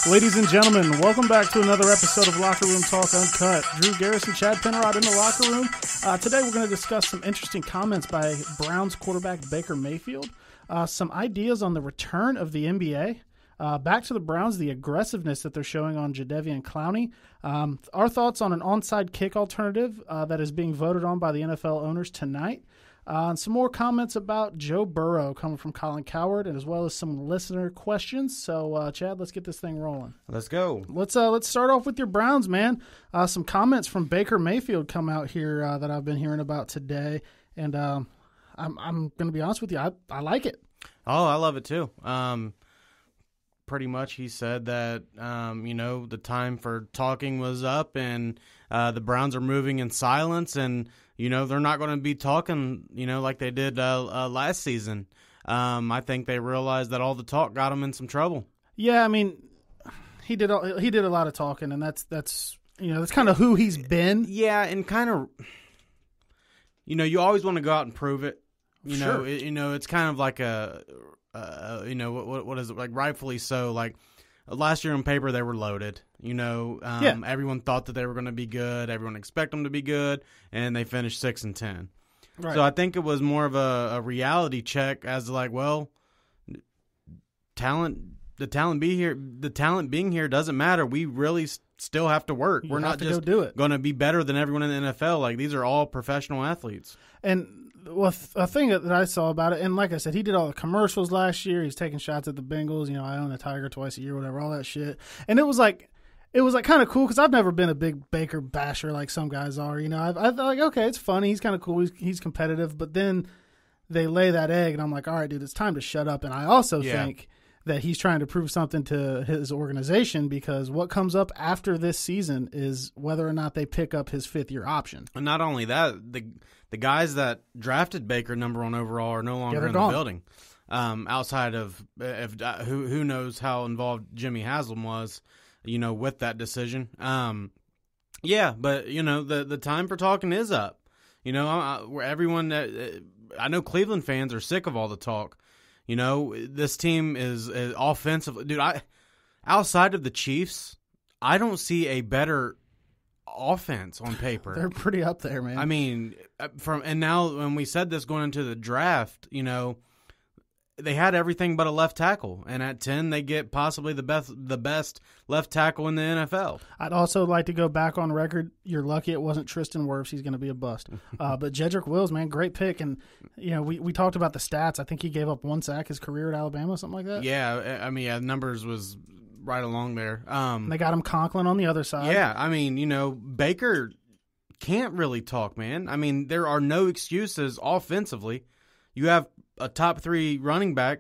Ladies and gentlemen, welcome back to another episode of Locker Room Talk Uncut. Drew Garrison, Chad Penrod in the locker room. Today we're going to discuss some interesting comments by Browns quarterback Baker Mayfield, some ideas on the return of the NBA, back to the Browns, the aggressiveness that they're showing on Jadeveon and Clowney, our thoughts on an onside kick alternative that is being voted on by the NFL owners tonight, and some more comments about Joe Burrow coming from Colin Coward, and as well as some listener questions. So, Chad, let's get this thing rolling. Let's go. Let's start off with your Browns, man. Some comments from Baker Mayfield come out here that I've been hearing about today, and I'm going to be honest with you, I like it. Oh, I love it too. Pretty much he said that, the time for talking was up, and the Browns are moving in silence, and they're not going to be talking, like they did last season. I think they realized that all the talk got them in some trouble. Yeah, I mean, he did a lot of talking, and that's kind of who he's been. Yeah, and kind of, you always want to go out and prove it. Sure. It's kind of like what is it, like, rightfully so. Like last year on paper they were loaded. Everyone thought that they were going to be good. Everyone expected them to be good, and they finished 6-10. Right. So I think it was more of a reality check as like, well, the talent being here doesn't matter. We really still have to work. We're not just going to be better than everyone in the NFL. Like, these are all professional athletes. And a thing that I saw about it, and like I said, he did all the commercials last year. He's taking shots at the Bengals. I own a Tiger twice a year, whatever, all that shit. And it was like kind of cool because I've never been a big Baker basher like some guys are. I like, okay, it's funny. He's kind of cool. He's competitive. But then they lay that egg, and I'm like, all right, dude, it's time to shut up. And I also think that he's trying to prove something to his organization, because what comes up after this season is whether or not they pick up his fifth-year option. And not only that, the guys that drafted Baker number 1 overall are no longer in the building. Outside of who knows how involved Jimmy Haslam was, with that decision. But the time for talking is up. Everyone I know Cleveland fans are sick of all the talk. This team is offensive. Dude, outside of the Chiefs, I don't see a better offense on paper. They're pretty up there, man. I mean, now when we said this going into the draft, they had everything but a left tackle, and at 10 they get possibly the best left tackle in the NFL. I'd also like to go back on record. You're lucky it wasn't Tristan Wirfs. He's going to be a bust. But Jedrek Wills, man, great pick. And we talked about the stats. I think he gave up 1 sack his career at Alabama, something like that. Yeah, I mean, numbers was right along there. They got him Conklin on the other side. Yeah, I mean, Baker can't really talk, man. I mean, there are no excuses offensively. You have a top 3 running back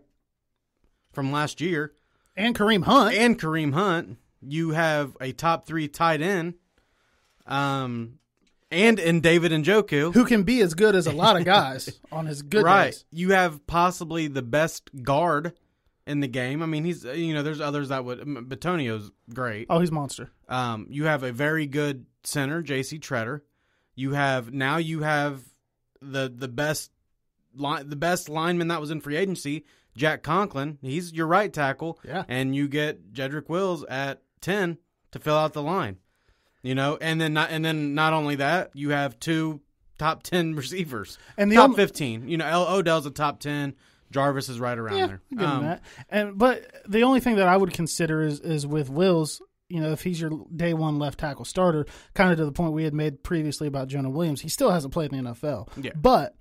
from last year. And Kareem Hunt. You have a top 3 tight end. And in David Njoku, who can be as good as a lot of guys on his good days. You have possibly the best guard in the game. I mean, he's there's others that would. Batonio's great. Oh, he's a monster. You have a very good center, J.C. Tretter. You have the best lineman that was in free agency, Jack Conklin. He's your right tackle. Yeah. And you get Jedrek Wills at 10 to fill out the line. And then not only that, you have 2 top 10 receivers. And top 15. Odell's a top 10. Jarvis is right around there. Good on that. But the only thing that I would consider is with Wills, if he's your day 1 left tackle starter, kind of to the point we had made previously about Jonah Williams, he still hasn't played in the NFL. Yeah. But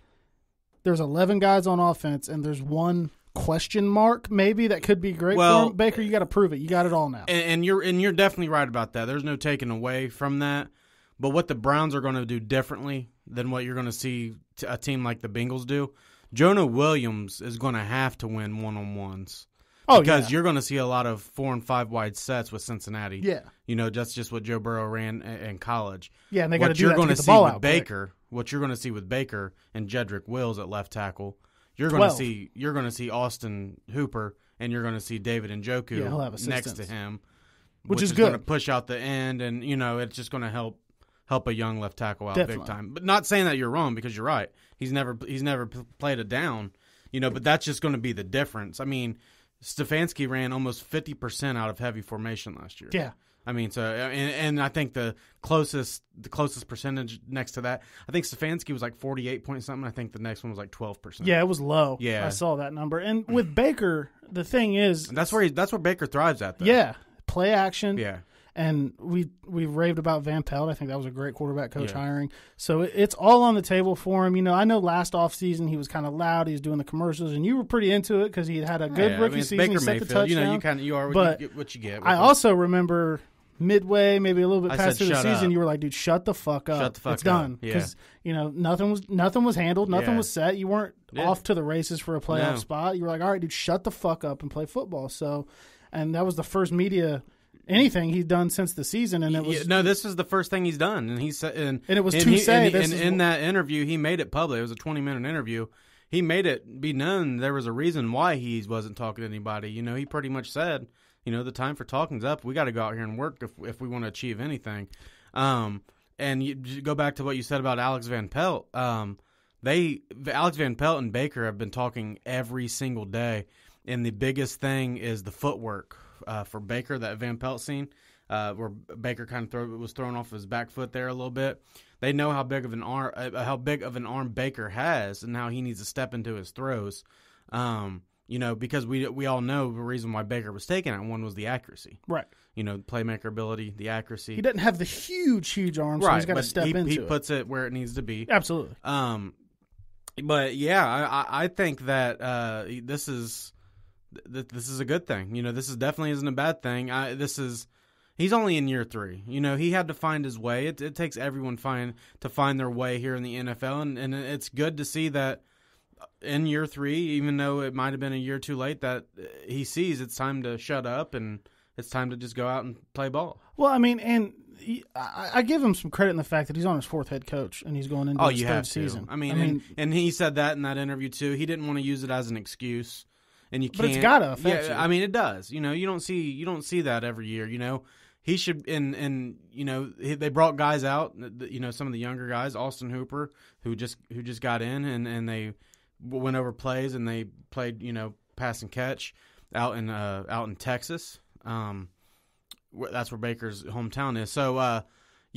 there's 11 guys on offense, and there's 1 question mark maybe that could be great for him. Baker, you got to prove it. You got it all now. And you're definitely right about that. There's no taking away from that. But what the Browns are going to do differently than what you're going to see a team like the Bengals do, Jonah Williams is going to have to win one-on-ones. Because you're going to see a lot of 4 and 5 wide sets with Cincinnati. Yeah. That's just what Joe Burrow ran in college. Yeah, and they got to do that to get the ball out. What you're going to see with Baker and Jedrek Wills at left tackle, you're going to see Austin Hooper, and you're going to see David Njoku next to him, which is good. Going to push out the end, and it's just going to help a young left tackle out big time. But not saying that you're wrong, because you're right. He's never played it down, but that's just going to be the difference. I mean, Stefanski ran almost 50% out of heavy formation last year. Yeah. I mean, so and I think the closest percentage next to that, I think Stefanski was like 48 point something. I think the next one was like 12%. Yeah, it was low. Yeah, I saw that number. And with Baker, the thing is, that's where Baker thrives at. Though. Yeah, play action. Yeah, and we raved about Van Pelt. I think that was a great quarterback coach hiring. So it's all on the table for him. You know, I know last offseason he was kind of loud. He was doing the commercials, and you were pretty into it because he had a good rookie season. Baker he set Mayfield. the touchdown. You are but what you get. I also remember midway, maybe a little bit past through the season, up. You were like, dude, shut the fuck up. Shut the fuck it's done. Because, nothing was handled. Nothing was set. You weren't off to the races for a playoff spot. You were like, all right, dude, shut the fuck up and play football. So, and that was the first media anything he'd done since the season, and it was this is the first thing he's done, and he said, and it was in that interview he made it public. It was a 20-minute interview. He made it be known there was a reason why he wasn't talking to anybody. You know, he pretty much said, the time for talking's up. We got to go out here and work if we want to achieve anything. And you go back to what you said about Alex Van Pelt. Alex Van Pelt and Baker have been talking every single day, and the biggest thing is the footwork for Baker, that Van Pelt scene, where Baker kind of was thrown off his back foot there a little bit. They know how big of an arm Baker has, and how he needs to step into his throws. Because we all know the reason why Baker was taken at one was the accuracy. Right. Playmaker ability, the accuracy. He doesn't have the huge arm, so he's got to step into it. He puts it where it needs to be. Absolutely. But yeah, I think that this is a good thing. This is definitely isn't a bad thing. He's only in year 3. He had to find his way. It takes everyone to find their way here in the NFL, and it's good to see that in year 3, even though it might have been a year too late, that he sees it's time to shut up and it's time to just go out and play ball. Well, I mean, and I give him some credit in the fact that he's on his 4th head coach and he's going into his 3rd season. I mean, and he said that in that interview too. He didn't want to use it as an excuse. And you can't. But it's gotta affect you. I mean, it does. You don't see that every year. He should. And they brought guys out. Some of the younger guys, Austin Hooper, who just got in, and they went over plays and they played pass and catch out in Texas. That's where Baker's hometown is. So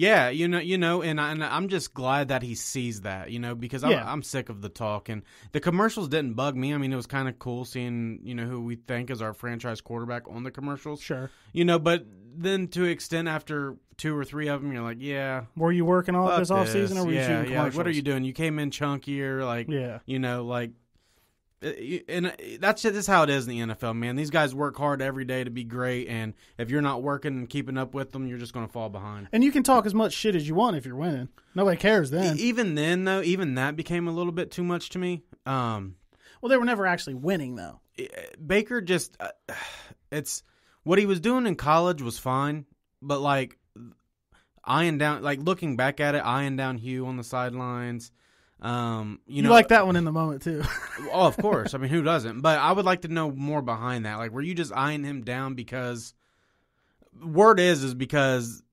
and I'm just glad that he sees that, because I'm sick of the talk, and the commercials didn't bug me. I mean, it was kind of cool seeing, who we think is our franchise quarterback on the commercials. Sure. But then to an extent after 2 or 3 of them, you're like, yeah. Were you working all this offseason or were you shooting commercials? Like, what are you doing? You came in chunkier, and that's just how it is in the NFL, man. These guys work hard every day to be great, and if you're not working and keeping up with them, you're just going to fall behind. And you can talk as much shit as you want if you're winning. Nobody cares then. Even then, though, that became a little bit too much to me. Well, they were never actually winning, though. Baker just it's what he was doing in college was fine, but looking back at it, eyeing down Hugh on the sidelines. You like that one in the moment too. Oh, of course. I mean, who doesn't? But I would like to know more behind that. Like, were you just eyeing him down because word is because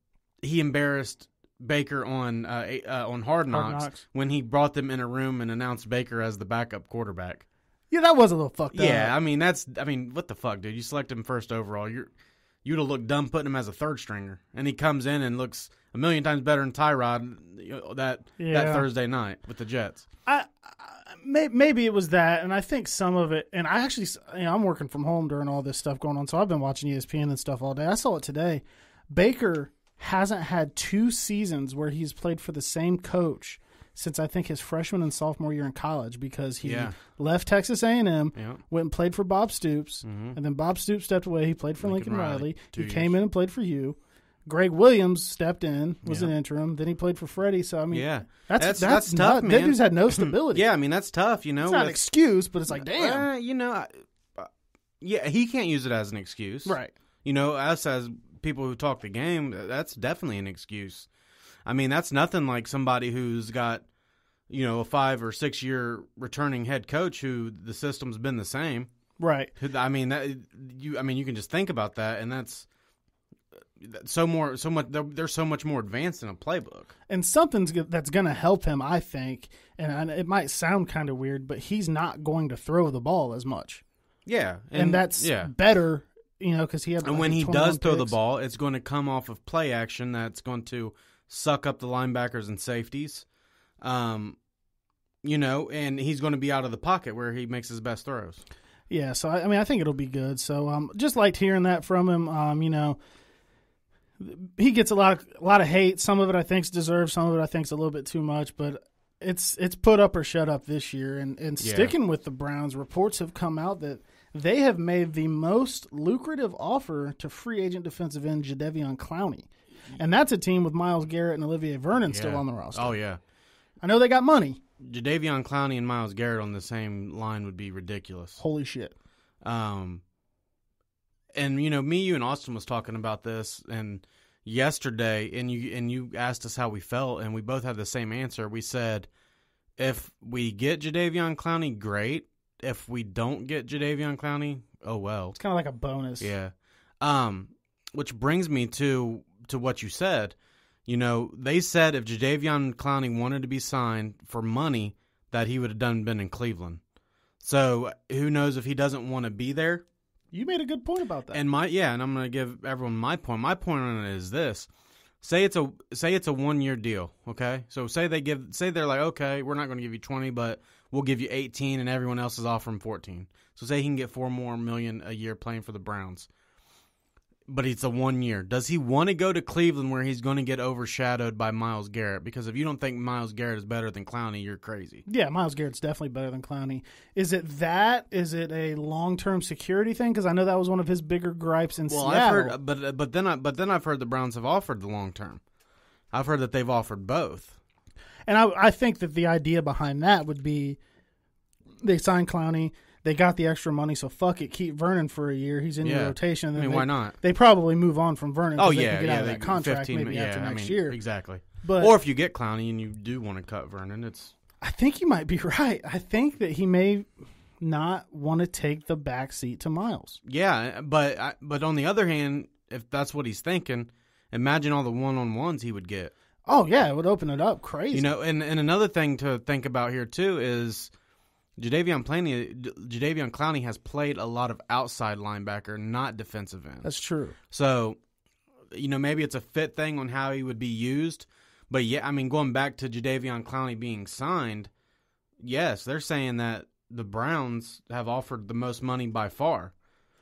he embarrassed Baker on Hard Knocks when he brought them in a room and announced Baker as the backup quarterback. Yeah, that was a little fucked up. Yeah, I mean what the fuck, dude? You select him first overall. You'd have looked dumb putting him as a 3rd stringer, and he comes in and looks a million times better than Tyrod that Thursday night with the Jets. Maybe it was that, and I think some of it. And I actually, I'm working from home during all this stuff going on, so I've been watching ESPN and stuff all day. I saw it today. Baker hasn't had 2 seasons where he's played for the same coach since I think his freshman and sophomore year in college, because he left Texas A&M, went and played for Bob Stoops, and then Bob Stoops stepped away. He played for Lincoln Riley. He came in and played for you. Greg Williams stepped in, was an interim. Then he played for Freddie. So, I mean, that's tough, man. That dude's had no stability. Yeah, I mean, that's tough, It's not an excuse, but it's like, damn. He can't use it as an excuse. Right. Us as people who talk the game, that's definitely an excuse. I mean, that's nothing like somebody who's got, a 5 or 6 year returning head coach who the system's been the same. Right. I mean, you can just think about that, and that's so much. They're so much more advanced in a playbook. And something that's going to help him, I think, and it might sound kind of weird, but he's not going to throw the ball as much. Yeah, and that's better, because he had. And when he does throw the ball, it's going to come off of play action that's going to suck up the linebackers and safeties, and he's going to be out of the pocket where he makes his best throws. Yeah, so I think it'll be good. So just liked hearing that from him. He gets a lot of hate. Some of it I think's deserved. Some of it I think's a little bit too much. But it's put up or shut up this year. And sticking with the Browns, reports have come out that they have made the most lucrative offer to free agent defensive end Jadeveon Clowney, and that's a team with Myles Garrett and Olivier Vernon still on the roster. Oh yeah, I know they got money. Jadeveon Clowney and Myles Garrett on the same line would be ridiculous. Holy shit. And me, you, and Austin was talking about this and yesterday, and you asked us how we felt, and we both had the same answer. We said, if we get Jadeveon Clowney, great. If we don't get Jadeveon Clowney, oh well. It's kind of like a bonus. Yeah. Which brings me to what you said. They said if Jadeveon Clowney wanted to be signed for money, that he would have been in Cleveland. So who knows if he doesn't want to be there? You made a good point about that. And and I'm going to give everyone my point. My point on it is this: say it's a 1-year deal, okay? So say they're like, okay, we're not going to give you 20, but we'll give you 18, and everyone else is offering 14. So say he can get $4 more million a year playing for the Browns. But it's a 1 year. Does he want to go to Cleveland where he's going to get overshadowed by Myles Garrett? Because if you don't think Myles Garrett is better than Clowney, you're crazy. Yeah, Myles Garrett's definitely better than Clowney. Is it that? Is it a long-term security thing? Because I know that was one of his bigger gripes in Seattle. I've heard, but then I've heard the Browns have offered the long-term. I've heard that they've offered both. And I think that the idea behind that would be they signed Clowney. They got the extra money, so fuck it. Keep Vernon for a year. He's in your rotation. Why not? They probably move on from Vernon. Oh, they can get out of that contract maybe after next year. Exactly. But, or if you get Clowney and you do want to cut Vernon, I think you might be right. I think that he may not want to take the back seat to Myles. Yeah, but on the other hand, if that's what he's thinking, imagine all the one-on-ones he would get. Oh, yeah, it would open it up crazy. And another thing to think about here, too, is Jadeveon Clowney has played a lot of outside linebacker, not defensive end. That's true. So, maybe it's a fit thing on how he would be used. But, going back to Jadeveon Clowney being signed, yes, they're saying that the Browns have offered the most money by far.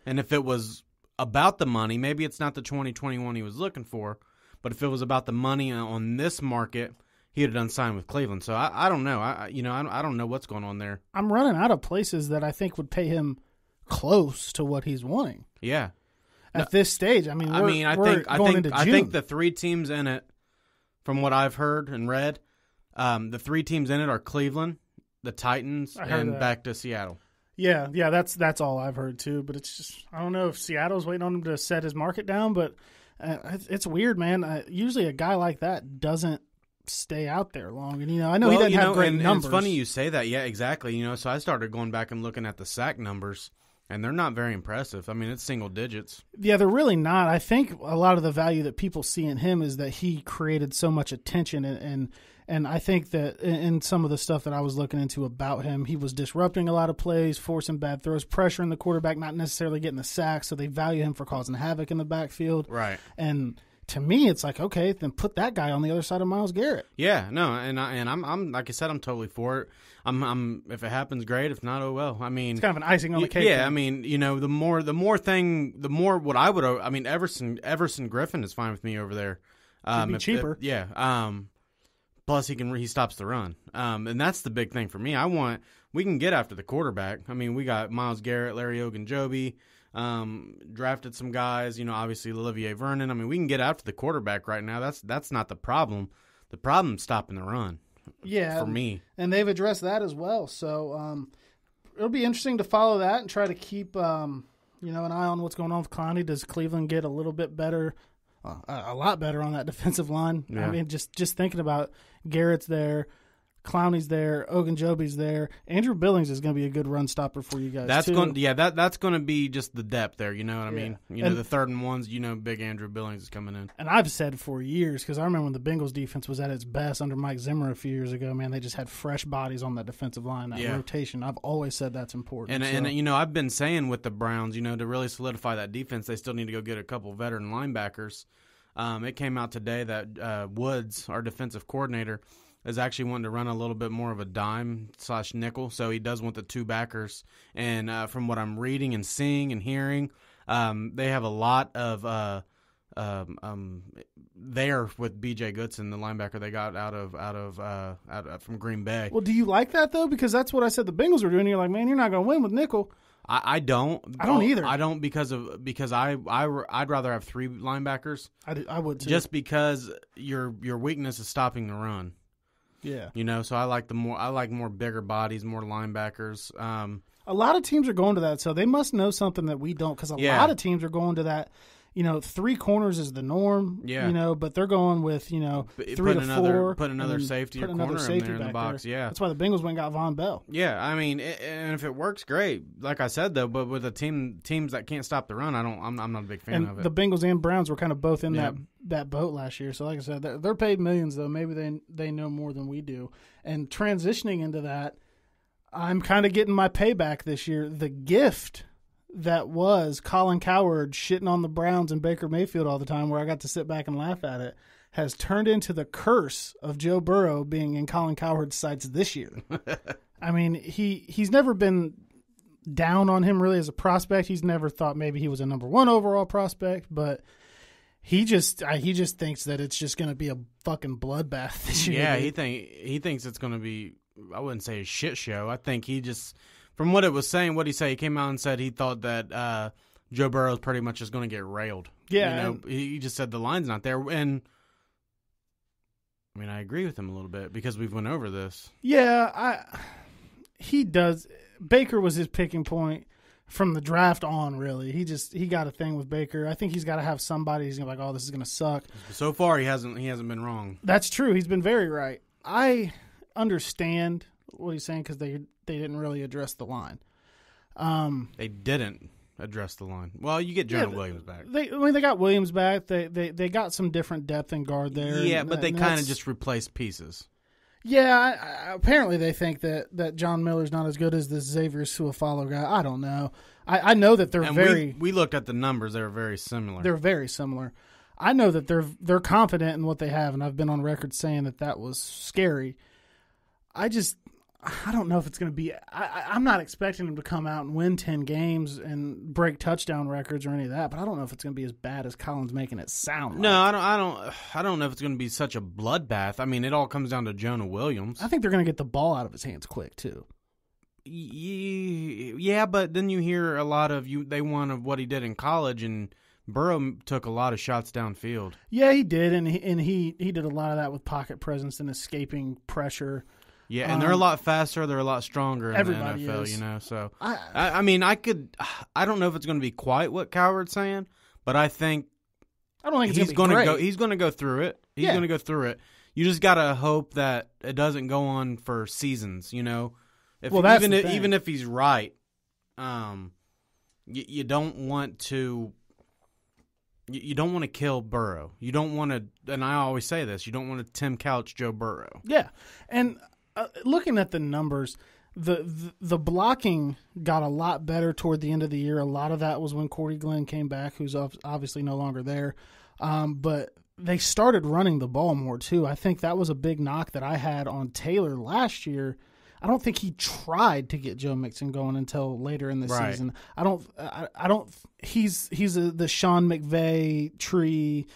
And if it was about the money, maybe it's not the 2021 he was looking for, but if it was about the money on this market, he'd have done sign with Cleveland. So I don't know. I don't know what's going on there. I'm running out of places that I think would pay him close to what he's wanting. Yeah. At this stage, I think the three teams in it, from what I've heard and read, the three teams in it are Cleveland, the Titans, and back to Seattle. Yeah, that's all I've heard too. But it's just, I don't know if Seattle's waiting on him to set his market down. But it's weird, man. Usually a guy like that doesn't stay out there long, and I know he doesn't have great numbers. And it's funny you say that. Yeah, exactly. So I started going back and looking at the sack numbers, and they're not very impressive. I mean, it's single digits. Yeah, they're really not. I think a lot of the value that people see in him is that he created so much attention, and I think that in some of the stuff that I was looking into about him, he was disrupting a lot of plays, forcing bad throws, pressuring the quarterback, not necessarily getting the sack. So they value him for causing havoc in the backfield. Right. And to me, it's like, okay, then put that guy on the other side of Myles Garrett. Yeah, no, and I'm like I said, I'm totally for it. I'm if it happens, great. If not, oh well. I mean, it's kind of an icing on the cake. Yeah, thing. I mean, the more what I would. I mean, Everson Griffin is fine with me over there. It'd be cheaper. Plus, he stops the run, and that's the big thing for me. We can get after the quarterback. I mean, we got Myles Garrett, Larry Ogunjobi. Drafted some guys, obviously Olivier Vernon. I mean, we can get after the quarterback right now. That's not the problem. The problem's stopping the run. Yeah, for me. And they've addressed that as well. So it'll be interesting to follow that and try to keep an eye on what's going on with Clowney. Does Cleveland get a little bit better, a lot better on that defensive line? Yeah. I mean, just thinking about Garrett's there. Clowney's there. Ogunjobi's there. Andrew Billings is going to be a good run stopper for you guys. That's too. That's going to be just the depth there. You know what I mean? The 3rd and 1s. Big Andrew Billings is coming in. And I've said for years, because I remember when the Bengals defense was at its best under Mike Zimmer a few years ago. Man, they just had fresh bodies on that defensive line. That rotation. I've always said that's important. And I've been saying with the Browns, to really solidify that defense, they still need to go get a couple veteran linebackers. It came out today that Woods, our defensive coordinator, is actually wanting to run a little bit more of a dime/nickel, so he does want the 2 backers. And from what I'm reading and seeing and hearing, they have a lot of there with B.J. Goodson, the linebacker they got out from Green Bay. Well, do you like that though? Because that's what I said the Bengals were doing. You're like, man, you're not going to win with nickel. I don't. I don't either. I don't because I'd rather have 3 linebackers. I would too. Just because your weakness is stopping the run. Yeah. So I like more bigger bodies, more linebackers. A lot of teams are going to that, so they must know something that we don't, because a lot of teams are going to that. 3 corners is the norm. Yeah. But they're going with 3 to 4. Put another safety or corner in there in the box. There. Yeah. That's why the Bengals went and got Von Bell. Yeah, I mean, and if it works, great. Like I said though, but with teams that can't stop the run, I'm not a big fan of it. The Bengals and Browns were kind of both in that boat last year. So like I said, they're paid millions though. Maybe they know more than we do. And transitioning into that, I'm kind of getting my payback this year. The gift that was Colin Cowherd shitting on the Browns and Baker Mayfield all the time, where I got to sit back and laugh at it, has turned into the curse of Joe Burrow being in Colin Cowherd's sights this year. I mean, he's never been down on him really as a prospect. He's never thought maybe he was a number 1 overall prospect, but he just thinks that it's just going to be a fucking bloodbath this year. Yeah, he thinks it's going to be, I wouldn't say a shit show. I think he just, from what it was saying, what he said, he came out and said he thought that Joe Burrow is pretty much just going to get railed. Yeah. He just said the line's not there. And, I mean, I agree with him a little bit because we've went over this. Yeah, he does. Baker was his picking point from the draft on, really. He got a thing with Baker. I think he's got to have somebody who's going to be like, oh, this is going to suck. So far, he hasn't been wrong. That's true. He's been very right. I understand what he's saying because they didn't really address the line. They didn't address the line. Well, you get Jonah Williams back. They got Williams back. They got some different depth in guard there. Yeah, but they kind of just replaced pieces. Yeah, apparently they think that John Miller's not as good as this Xavier Suafalo guy. I don't know. I know that they're we looked at the numbers. They were very similar. They're very similar. I know that they're confident in what they have, and I've been on record saying that was scary. I don't know if it's going to be – I'm not expecting them to come out and win 10 games and break touchdown records or any of that, but I don't know if it's going to be as bad as Colin's making it sound like. No, I don't know if it's going to be such a bloodbath. I mean, it all comes down to Jonah Williams. I think they're going to get the ball out of his hands quick, too. Yeah, but then you hear a lot of they want of what he did in college, and Burrow took a lot of shots downfield. Yeah, he did, and he did a lot of that with pocket presence and escaping pressure. Yeah, and they're a lot faster. They're a lot stronger in the NFL, is. So, I mean, I don't know if it's going to be quite what Cowherd's saying, but I don't think he's going to go. He's going to go through it. He's going to go through it. You just got to hope that it doesn't go on for seasons. Even if he's right, you don't want to. You don't want to kill Burrow. You don't want to, and I always say this, you don't want to Tim Couch Joe Burrow. Yeah, and looking at the numbers, the blocking got a lot better toward the end of the year. A lot of that was when Corey Glenn came back, who's obviously no longer there. But they started running the ball more, too. I think that was a big knock that I had on Taylor last year. I don't think he tried to get Joe Mixon going until later in the season. I don't. He's the Sean McVay tree.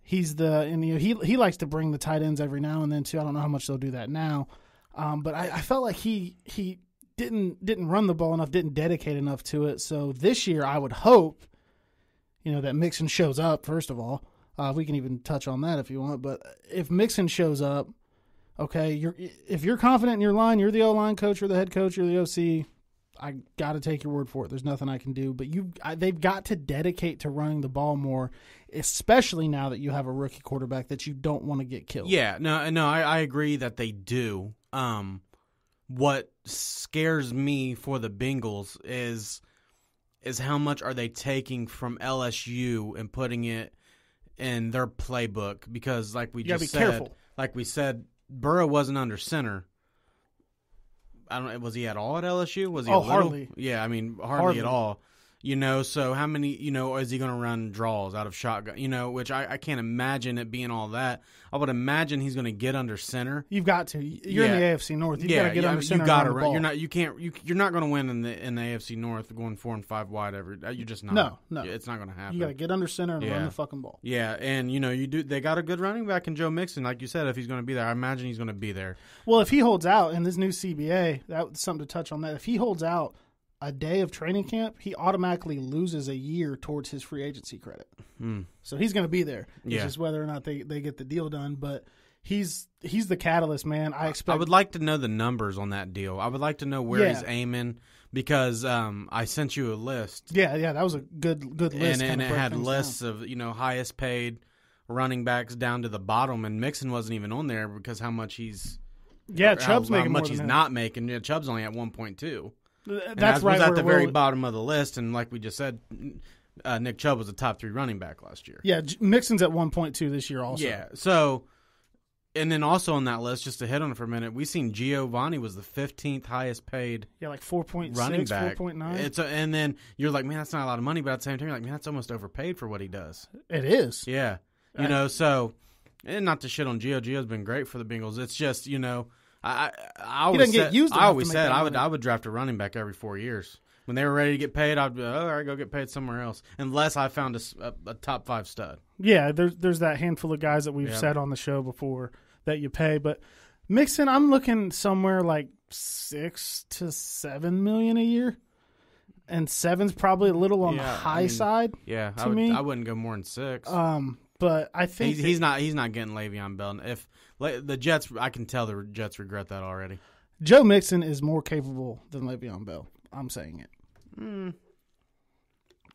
He likes to bring the tight ends every now and then too. I don't know how much they'll do that now, but I felt like he didn't run the ball enough, didn't dedicate enough to it. So this year, I would hope, that Mixon shows up. First of all, we can even touch on that if you want. But if Mixon shows up. Okay, if you're confident in your line, you're the O-line coach or the head coach or the OC, I got to take your word for it. There's nothing I can do. But they've got to dedicate to running the ball more, especially now that you have a rookie quarterback that you don't want to get killed. Yeah, no, I agree that they do. What scares me for the Bengals is how much are they taking from LSU and putting it in their playbook? Because like we just said, careful. Like we said, Burrow wasn't under center. I don't know. Was he at all at LSU? Was he a little? Hardly. Yeah, I mean, hardly at all. So how many, is he going to run draws out of shotgun? Which I can't imagine it being all that. I would imagine he's going to get under center. You've got to. You're in the AFC North. You've got to get under center. You got to run. You're not. You can't. You're not going to win in the AFC North going 4 and 5 wide every. You're just not. No. It's not going to happen. You got to get under center and run the fucking ball. Yeah, and you do. They got a good running back in Joe Mixon, like you said. If he's going to be there, I imagine he's going to be there. Well, if he holds out in this new CBA, that's something to touch on. That if he holds out a day of training camp, he automatically loses a year towards his free agency credit. So he's going to be there. It's just whether or not they get the deal done. But he's the catalyst, man. I would like to know the numbers on that deal. I would like to know where he's aiming because I sent you a list. Yeah, that was a good list. And it had lists of highest paid running backs down to the bottom, and Mixon wasn't even on there because how much he's Chubb's making how much more he's than not making. Yeah, Chubb's only at 1.2. That's right. Was at the very bottom of the list, and like we just said, Nick Chubb was a top 3 running back last year. Yeah, Mixon's at 1.2 this year also. Yeah, so, and then also on that list, just to hit on it for a minute, we seen Giovanni was the 15th highest paid. Yeah, like 4.6, running back. 4.9. And then you're like, man, that's not a lot of money, but at the same time, you're like, man, that's almost overpaid for what he does. It is. Yeah, so, and not to shit on Gio. Gio's been great for the Bengals. It's just I always said I would draft a running back every 4 years. When they were ready to get paid, I'd be all right, go get paid somewhere else, unless I found a top 5 stud. Yeah, there's that handful of guys that we've said on the show before that you pay, but Mixon, I'm looking somewhere like $6 to $7 million a year, and 7's probably a little on the high side. Yeah, to me, I wouldn't go more than 6. But I think he's not getting Le'Veon Bell. If the Jets, I can tell the Jets regret that already. Joe Mixon is more capable than Le'Veon Bell. I'm saying it.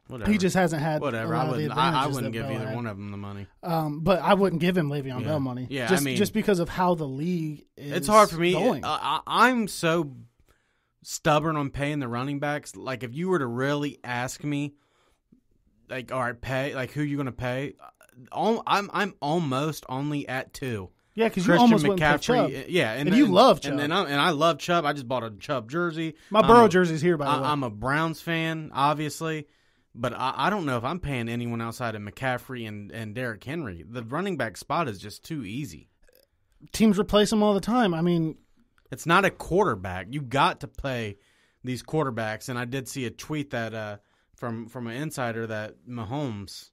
Whatever. He just hasn't had whatever. I wouldn't give either one of them the money. But I wouldn't give him Le'Veon Bell money. Yeah, just because of how the league is. It's hard for me. Going. I'm so stubborn on paying the running backs. Like if you were to really ask me, like, all right, pay, like who you going to pay? I'm almost only at 2. Yeah, because you almost went for Chubb. Yeah, and you love Chubb. And I love Chubb. I just bought a Chubb jersey. My Burrow jersey's here, by the way. I'm a Browns fan, obviously, but I don't know if I'm paying anyone outside of McCaffrey and Derrick Henry. The running back spot is just too easy. Teams replace them all the time. I mean, it's not a quarterback. You got to play these quarterbacks. And I did see a tweet that from an insider that Mahomes,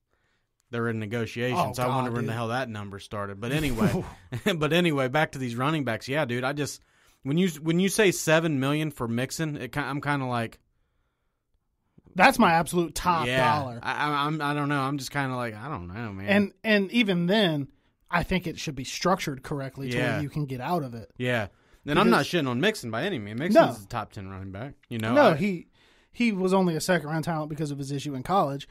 they're in negotiations. I wonder when the hell that number started. But anyway, back to these running backs. Yeah, dude, I just when you say $7 million for Mixon, I'm kind of like, that's my absolute top dollar. I don't know. I'm just kind of like, I don't know, man. And even then, I think it should be structured correctly to where you can get out of it. Yeah. And I'm not shitting on Mixon by any means. Mixon's a top 10 running back. He was only a second-round talent because of his issue in college.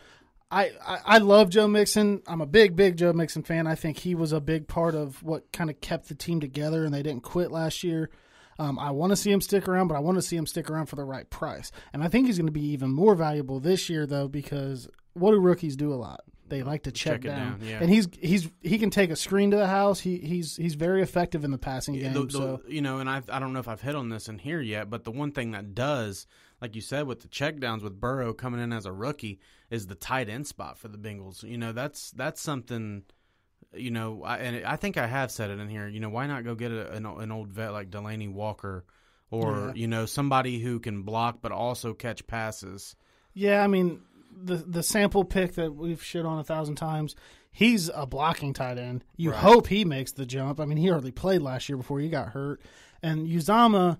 I love Joe Mixon. I'm a big Joe Mixon fan. I think he was a big part of what kind of kept the team together, and they didn't quit last year. I want to see him stick around, but I want to see him stick around for the right price. And I think he's going to be even more valuable this year, though, because what do rookies do a lot? They like to check down. Yeah. And he can take a screen to the house. He's very effective in the passing game. And I don't know if I've hit on this in here yet, but the one thing that does, like you said, with the checkdowns with Burrow coming in as a rookie, is the tight end spot for the Bengals. That's something. And I think I have said it in here. Why not go get an old vet like Delaney Walker, or somebody who can block but also catch passes. Yeah, I mean, the sample pick that we've shit on 1,000 times, he's a blocking tight end. You hope he makes the jump. I mean, he hardly played last year before he got hurt. And Uzomah,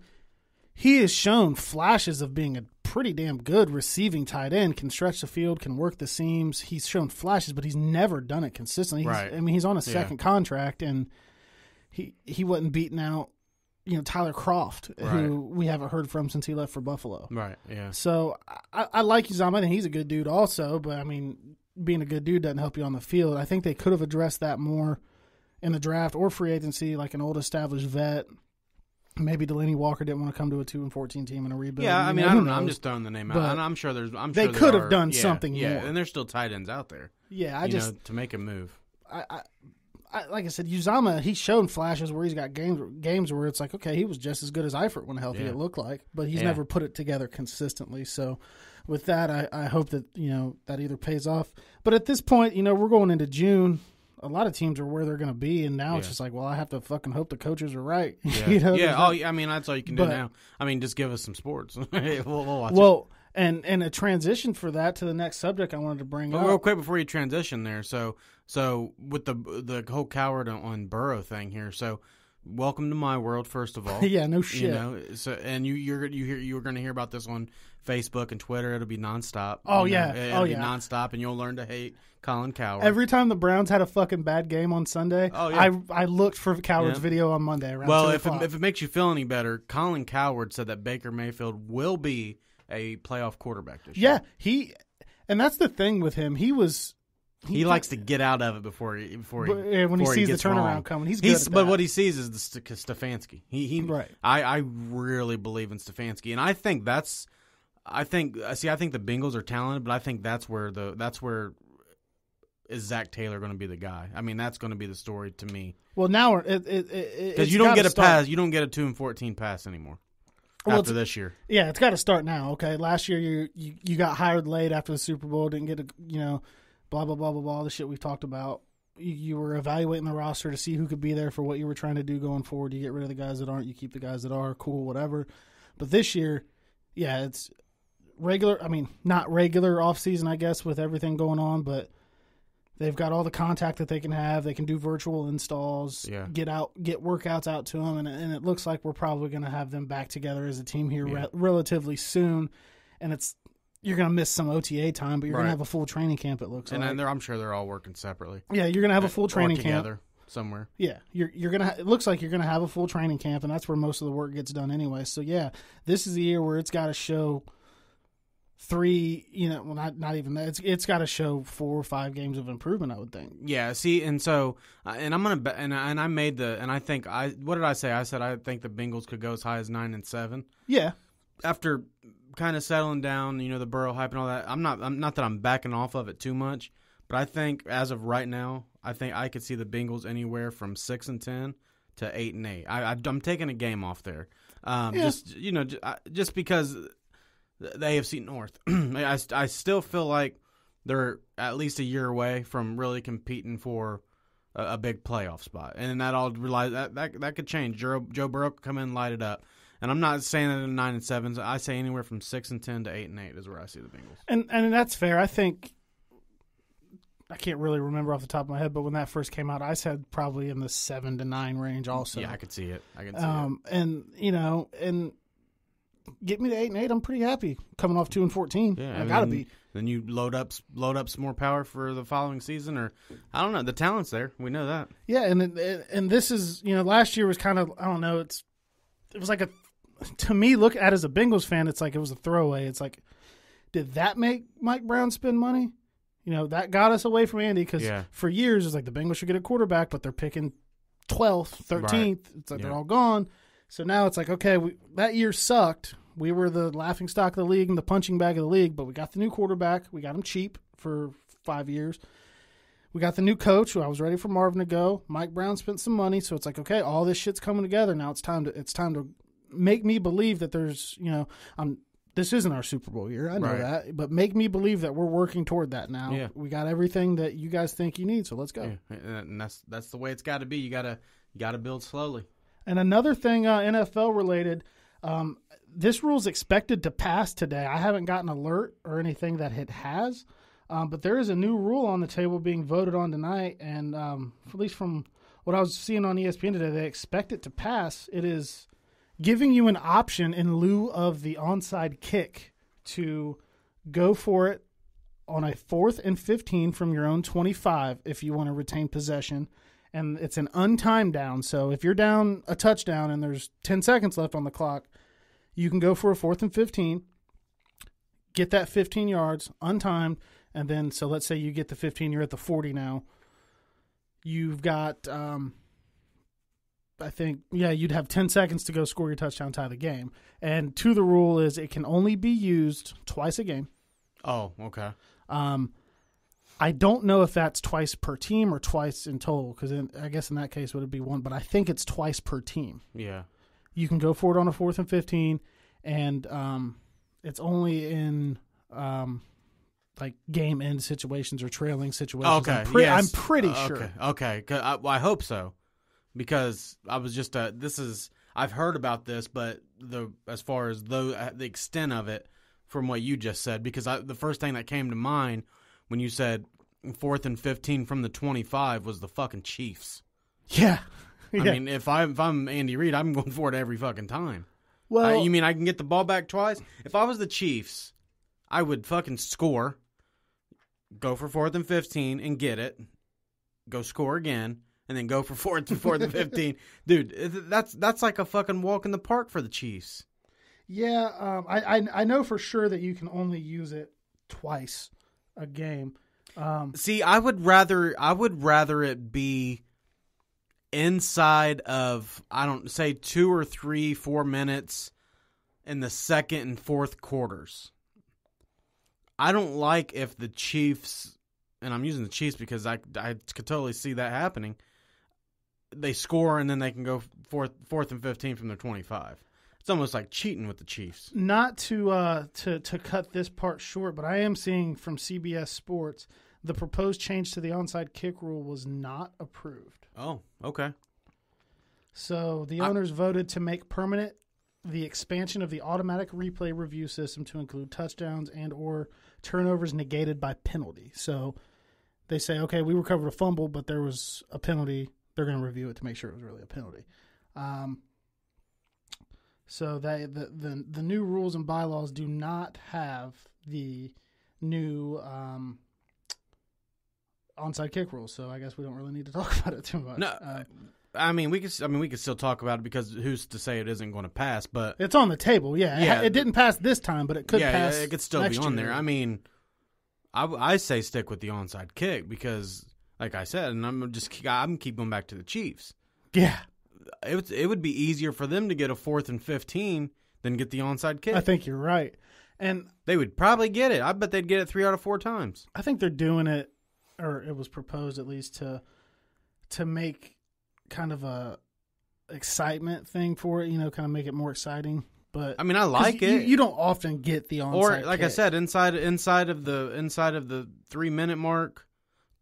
he has shown flashes of being a pretty damn good receiving tight end, can stretch the field, can work the seams. He's shown flashes, but he's never done it consistently. He's on a second contract, and he wasn't beating out Tyler Kroft, who we haven't heard from since he left for Buffalo. Right, yeah. So I like Uzomah. I think he's a good dude also, but, I mean, being a good dude doesn't help you on the field. I think they could have addressed that more in the draft or free agency, like an old established vet. Maybe Delaney Walker didn't want to come to a 2-14 team in a rebuild. Yeah, I mean, I don't know. I'm just throwing the name out. But I'm sure they could have done something more. Yeah, and there's still tight ends out there. Yeah, to make a move. I like I said, Uzomah, he's shown flashes where he's got games where it's like, okay, he was just as good as Eifert when healthy, it looked like, but he's never put it together consistently. So with that, I hope that, that either pays off. But at this point, we're going into June. A lot of teams are where they're going to be, and now it's just like, well, I have to fucking hope the coaches are right. Yeah. I mean, that's all you can do now. I mean, just give us some sports. we'll watch it. And a transition for that to the next subject I wanted to bring up. Real quick before you transition there, so with the whole Coward on Burrow thing here, so welcome to my world, first of all. Yeah, no shit. And you're going to hear about this on Facebook and Twitter. It'll be nonstop. Oh, It'll be nonstop, and you'll learn to hate Colin Coward. Every time the Browns had a fucking bad game on Sunday, I looked for Coward's video on Monday around 2 o'clock. If it makes you feel any better, Colin Coward said that Baker Mayfield will be a playoff quarterback this year. Yeah, and that's the thing with him. He likes to get out of it before he sees the turnaround wrong. coming. He's good at but that. what he sees is the Stefanski. Right. I really believe in Stefanski, and I think I think the Bengals are talented, but I think that's where is Zach Taylor going to be the guy? I mean, that's going to be the story to me. Well, now because you don't get a pass, you don't get a 2-14 pass anymore. After this year, yeah, it's got to start now. Okay, last year you got hired late after the Super Bowl, didn't get blah blah blah blah blah. The shit we've talked about. You were evaluating the roster to see who could be there for what you were trying to do going forward. You get rid of the guys that aren't, you keep the guys that are. Cool, whatever. But this year, yeah, it's regular. I mean, not regular off season, I guess, with everything going on, but they've got all the contact that they can have. They can do virtual installs, get workouts out to them, and it looks like we're probably going to have them back together as a team here relatively soon. And you're going to miss some OTA time, but you're going to have a full training camp, it looks like. And I'm sure they're all working separately. Yeah, you're going to have a full training camp. Together somewhere. Yeah, you're going to. It looks like you're going to have a full training camp, and that's where most of the work gets done anyway. So, yeah, this is the year where it's got to show 3, not even that. It's got to show 4 or 5 games of improvement, I would think. Yeah. See, and so, and I'm gonna bet, and I made and I think what did I say? I said I think the Bengals could go as high as 9-7. Yeah. After kind of settling down, the Burrow hype and all that. I'm not that I'm backing off of it too much, but I think as of right now, I think I could see the Bengals anywhere from 6-10 to 8-8. I'm taking a game off there, just because. The AFC North. I still feel like they're at least a year away from really competing for a big playoff spot, and that all realize that could change. Joe Burrow could come in and light it up, and I'm not saying that in 9-7. I say anywhere from 6-10 to 8-8 is where I see the Bengals. And that's fair. I think I can't really remember off the top of my head, but when that first came out, I said probably in the 7-9 range. Also, yeah, I could see it. And get me to 8-8. I'm pretty happy coming off 2-14. Yeah, I gotta be. Then you load up some more power for the following season, or I don't know. The talent's there. We know that. Yeah, and this is last year was kind of, I don't know. It was like to me, look at as a Bengals fan, it's like it was a throwaway. It's like, did that make Mike Brown spend money? That got us away from Andy because for years it's like the Bengals should get a quarterback, but they're picking 12th, 13th. Right. It's like they're all gone. So now it's like, okay, that year sucked. We were the laughingstock of the league and the punching bag of the league, but we got the new quarterback. We got him cheap for 5 years. We got the new coach, who I was ready for Marvin to go. Mike Brown spent some money, so it's like, okay, all this shit's coming together. Now it's time to make me believe that there's, this isn't our Super Bowl year. I know that, but make me believe that we're working toward that now. Yeah. We got everything that you guys think you need, so let's go. Yeah. And that's the way it's got to be. You gotta build slowly. And another thing, NFL related, this rule's expected to pass today. I haven't gotten an alert or anything that it has, but there is a new rule on the table being voted on tonight, and at least from what I was seeing on ESPN today, they expect it to pass. It is giving you an option in lieu of the onside kick to go for it on a 4th and 15 from your own 25 if you want to retain possession, and it's an untimed down. So if you're down a touchdown and there's 10 seconds left on the clock, you can go for a 4th and 15, get that 15 yards untimed, and then so let's say you get the 15, you're at the 40 now. You've got, I think, you'd have 10 seconds to go score your touchdown, tie the game. And the rule is it can only be used twice a game. Oh, okay. I don't know if that's twice per team or twice in total, because I guess in that case would it be one, but I think it's twice per team. Yeah. You can go for it on a 4th and 15, and it's only in like game end situations or trailing situations. Okay, I'm pretty sure. Okay. I hope so, because I was just I've heard about this, but as far as the extent of it from what you just said, because the first thing that came to mind when you said 4th and 15 from the 25 was the fucking Chiefs. Yeah. I mean, if I'm Andy Reid, I'm going for it every fucking time. Well, you mean I can get the ball back twice? If I was the Chiefs, I would fucking score, go for 4th and 15 and get it, go score again, and then go for 4th and 15. Dude, that's like a fucking walk in the park for the Chiefs. Yeah, I know for sure that you can only use it twice a game. See, I would rather it be inside of, I don't say 2 or 3, 4 minutes in the second and fourth quarters. I don't like if the Chiefs, and I'm using the Chiefs because I could totally see that happening, they score and then they can go 4th and 15 from their 25. It's almost like cheating with the Chiefs. Not to cut this part short, but I am seeing from CBS Sports the proposed change to the onside kick rule was not approved. Oh, okay. So the owners voted to make permanent the expansion of the automatic replay review system to include touchdowns and or turnovers negated by penalty. So they say, okay, we recovered a fumble, but there was a penalty. They're going to review it to make sure it was really a penalty. So the new rules and bylaws do not have the new onside kick rules. So I guess we don't really need to talk about it too much. No, I mean we could still talk about it because who's to say it isn't going to pass? But it's on the table. Yeah. It didn't pass this time, but it could pass. Yeah, it could still be on there. I mean, I say stick with the onside kick because, like I said, and I'm keep going back to the Chiefs. Yeah. It would be easier for them to get a 4th and 15 than get the onside kick. I think you're right. And they would probably get it. I bet they'd get it 3 out of 4 times. I think they're doing it, or it was proposed at least to make kind of a excitement thing for it, kind of make it more exciting. But I mean, I like it. You don't often get the onside or like kick. I said, inside of the 3-minute mark,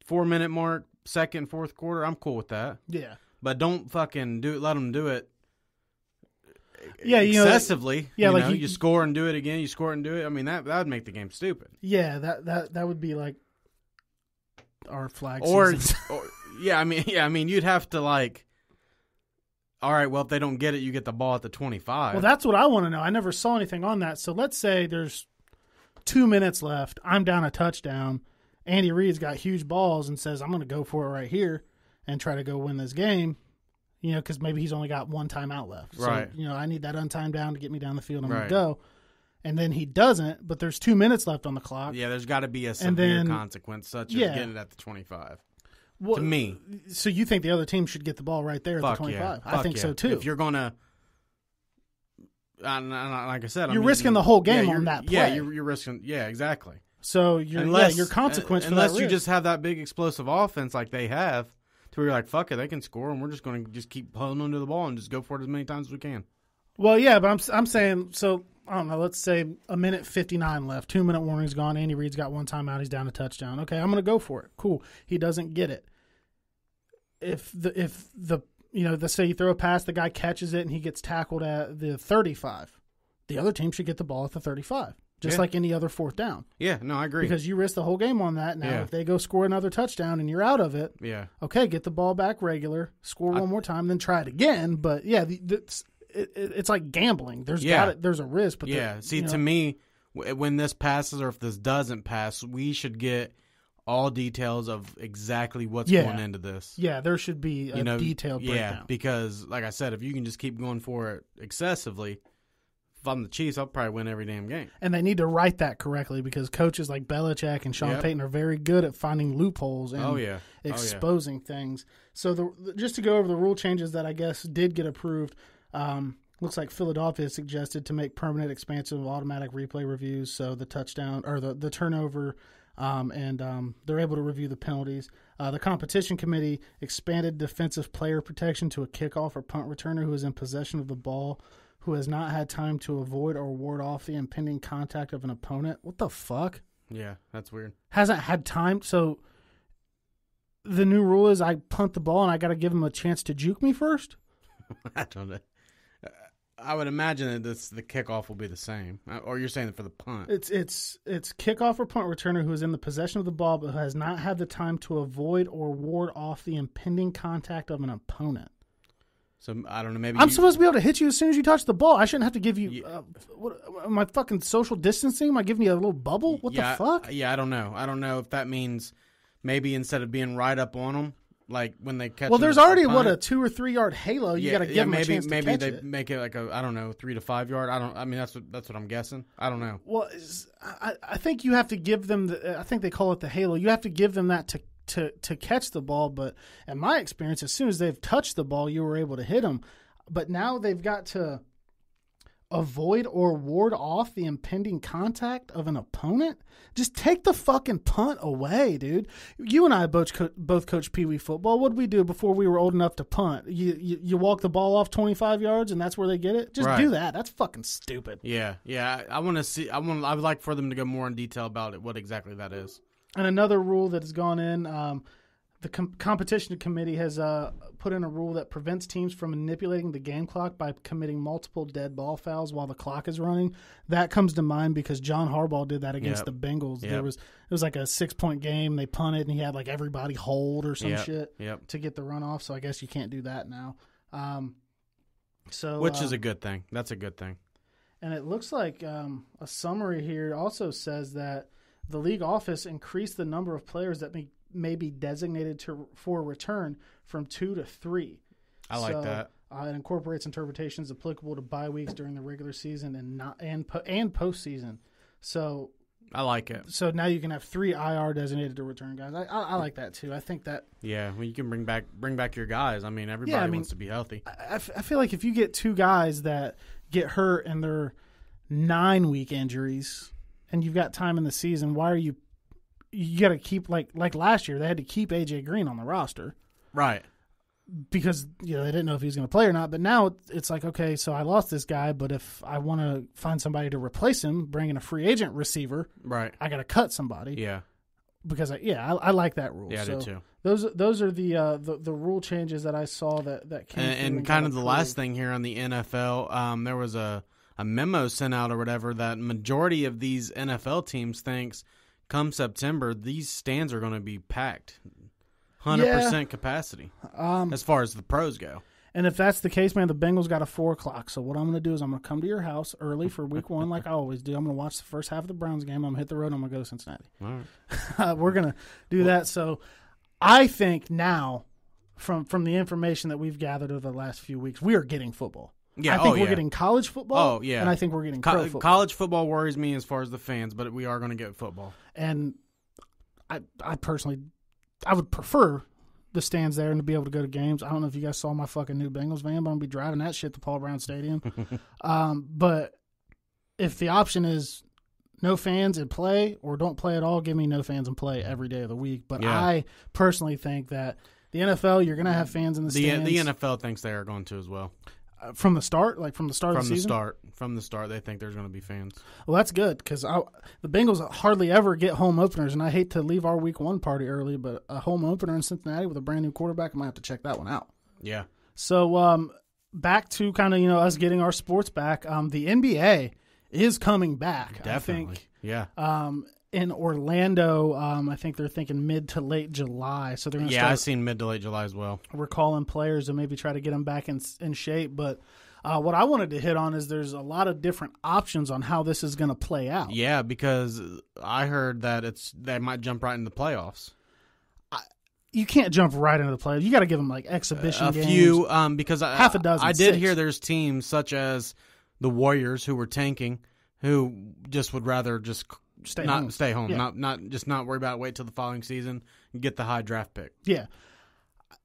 4-minute mark, second, fourth quarter. I'm cool with that. Yeah. But don't fucking do it. Let them do it. Yeah, excessively. Yeah, you score and do it again. You score and do it. I mean, that would make the game stupid. Yeah, that would be like our flag or seasons. I mean, you'd have to like. All right, well, if they don't get it, you get the ball at the 25. Well, that's what I want to know. I never saw anything on that. So let's say there's 2 minutes left. I'm down a touchdown. Andy Reid's got huge balls and says, I'm going to go for it right here and try to go win this game, because maybe he's only got one timeout left. So, right. I need that untimed down to get me down the field. I'm going right. to go. And then he doesn't, but there's 2 minutes left on the clock. Yeah, there's got to be a severe consequence, such as getting it at the 25. Well, to me. So you think the other team should get the ball right there at the 25? Yeah. I think so, too. If you're going to, like I said, you're risking the whole game on that play. Yeah, you're risking, exactly. So your consequence for that unless you just have that big explosive offense like they have, to where you're like, fuck it, they can score, and we're just going to just keep holding onto the ball and just go for it as many times as we can. Well, yeah, but I'm saying, so, I don't know, let's say a minute 59 left, 2-minute warning's gone, Andy Reid's got one timeout, he's down a touchdown. Okay, I'm going to go for it. Cool. He doesn't get it. If let's say you throw a pass, the guy catches it, and he gets tackled at the 35, the other team should get the ball at the 35. Just like any other fourth down. Yeah, no, I agree. Because you risk the whole game on that. Now, if they go score another touchdown and you're out of it, okay, get the ball back regular, score one more time, then try it again. But, it's like gambling. There's a risk. But to me, when this passes or if this doesn't pass, we should get all details of exactly what's going into this. Yeah, there should be a detailed breakdown. Yeah, because, like I said, if you can just keep going for it excessively, if I'm the Chiefs, I'll probably win every damn game. And they need to write that correctly because coaches like Belichick and Sean Payton are very good at finding loopholes and exposing things. So just to go over the rule changes that I guess did get approved, looks like Philadelphia suggested to make permanent expansion of automatic replay reviews, so the touchdown or the turnover, and they're able to review the penalties. The competition committee expanded defensive player protection to a kickoff or punt returner who is in possession of the ball who has not had time to avoid or ward off the impending contact of an opponent. What the fuck? Yeah, that's weird. Hasn't had time. So the new rule is I punt the ball and I got to give him a chance to juke me first? I don't know. I would imagine that the kickoff will be the same. Or you're saying for the punt. It's kickoff or punt returner who is in the possession of the ball but has not had the time to avoid or ward off the impending contact of an opponent. So, I don't know, maybe I'm supposed to be able to hit you as soon as you touch the ball. I shouldn't have to give you what am I fucking social distancing? Am I giving you a little bubble? What the fuck? Yeah, I don't know. I don't know if that means maybe instead of being right up on them, like when they catch. Well, there's already a 2 or 3 yard halo. You got to give them a chance to catch maybe they make it like I don't know, 3 to 5 yard. I mean that's what I'm guessing. I don't know. Well, I think you have to give them. I think they call it the halo. You have to give them that to catch the ball. But in my experience, as soon as they've touched the ball, you were able to hit them. But now they've got to avoid or ward off the impending contact of an opponent. Just take the fucking punt away, dude. You and I both coached Pee Wee football. What did we do before we were old enough to punt? You walk the ball off 25 yards and that's where they get it? Just do that. That's fucking stupid. Yeah. I want to see. I would like for them to go more in detail about it, what exactly that is. And another rule that has gone in, the competition committee has put in a rule that prevents teams from manipulating the game clock by committing multiple dead ball fouls while the clock is running. That comes to mind because John Harbaugh did that against the Bengals. It was like a 6-point game. They punted and he had like everybody hold or some shit to get the run off. So I guess you can't do that now. Which is a good thing. That's a good thing. And it looks like a summary here also says that the league office increased the number of players that may be designated for return from 2 to 3. I like that. It incorporates interpretations applicable to bye weeks during the regular season and postseason. So I like it. So now you can have 3 IR designated to return guys. I like that too. I think that. Yeah, well, you can bring back your guys. I mean, everybody wants to be healthy. I feel like if you get 2 guys that get hurt and they're 9-week injuries, and you've got time in the season, why are you? You got to keep like last year. They had to keep AJ Green on the roster, right? Because they didn't know if he was going to play or not. But now it's like, okay, so I lost this guy, but if I want to find somebody to replace him, bring in a free agent receiver, right? I got to cut somebody, because I like that rule. Yeah, I do too. Those are the rule changes that I saw that came. And kind of the last thing here on the NFL, there was a memo sent out or whatever that majority of these NFL teams thinks come September these stands are going to be packed, 100% capacity as far as the pros go. And if that's the case, man, the Bengals got a 4 o'clock. So what I'm going to do is I'm going to come to your house early for week 1 like I always do. I'm going to watch the first half of the Browns game. I'm going to hit the road and I'm going to go to Cincinnati. All right. We're going to do that. So I think now from the information that we've gathered over the last few weeks, we are getting football. Yeah, I think we're getting college football. Oh, yeah. And I think we're getting pro football. College football worries me as far as the fans, but we are going to get football. And I personally, I would prefer the stands there and to be able to go to games. I don't know if you guys saw my fucking new Bengals van, but I'm going to be driving that shit to Paul Brown Stadium. But if the option is no fans and play or don't play at all, give me no fans and play every day of the week. But I personally think that the NFL, you're going to have fans in the stands. The NFL thinks they are going to as well. From the start, of the season? From the start, they think there's going to be fans. Well, that's good because the Bengals hardly ever get home openers, and I hate to leave our week 1 party early, but a home opener in Cincinnati with a brand new quarterback, I might have to check that one out. Yeah. So back to kind of us getting our sports back. The NBA is coming back. Definitely. I think. Yeah. In Orlando, I think they're thinking mid to late July. So they're going to start. Yeah, I've seen mid to late July as well. We're calling players and maybe try to get them back in shape. But What I wanted to hit on is there's a lot of different options on how this is going to play out. Yeah, because I heard that they might jump right into the playoffs. You can't jump right into the playoffs. You got to give them like exhibition games. A few, because half a dozen. I did hear there's teams such as the Warriors who were tanking, who just would rather just stay home, yeah. not worry about it, wait till the following season and get the high draft pick. Yeah.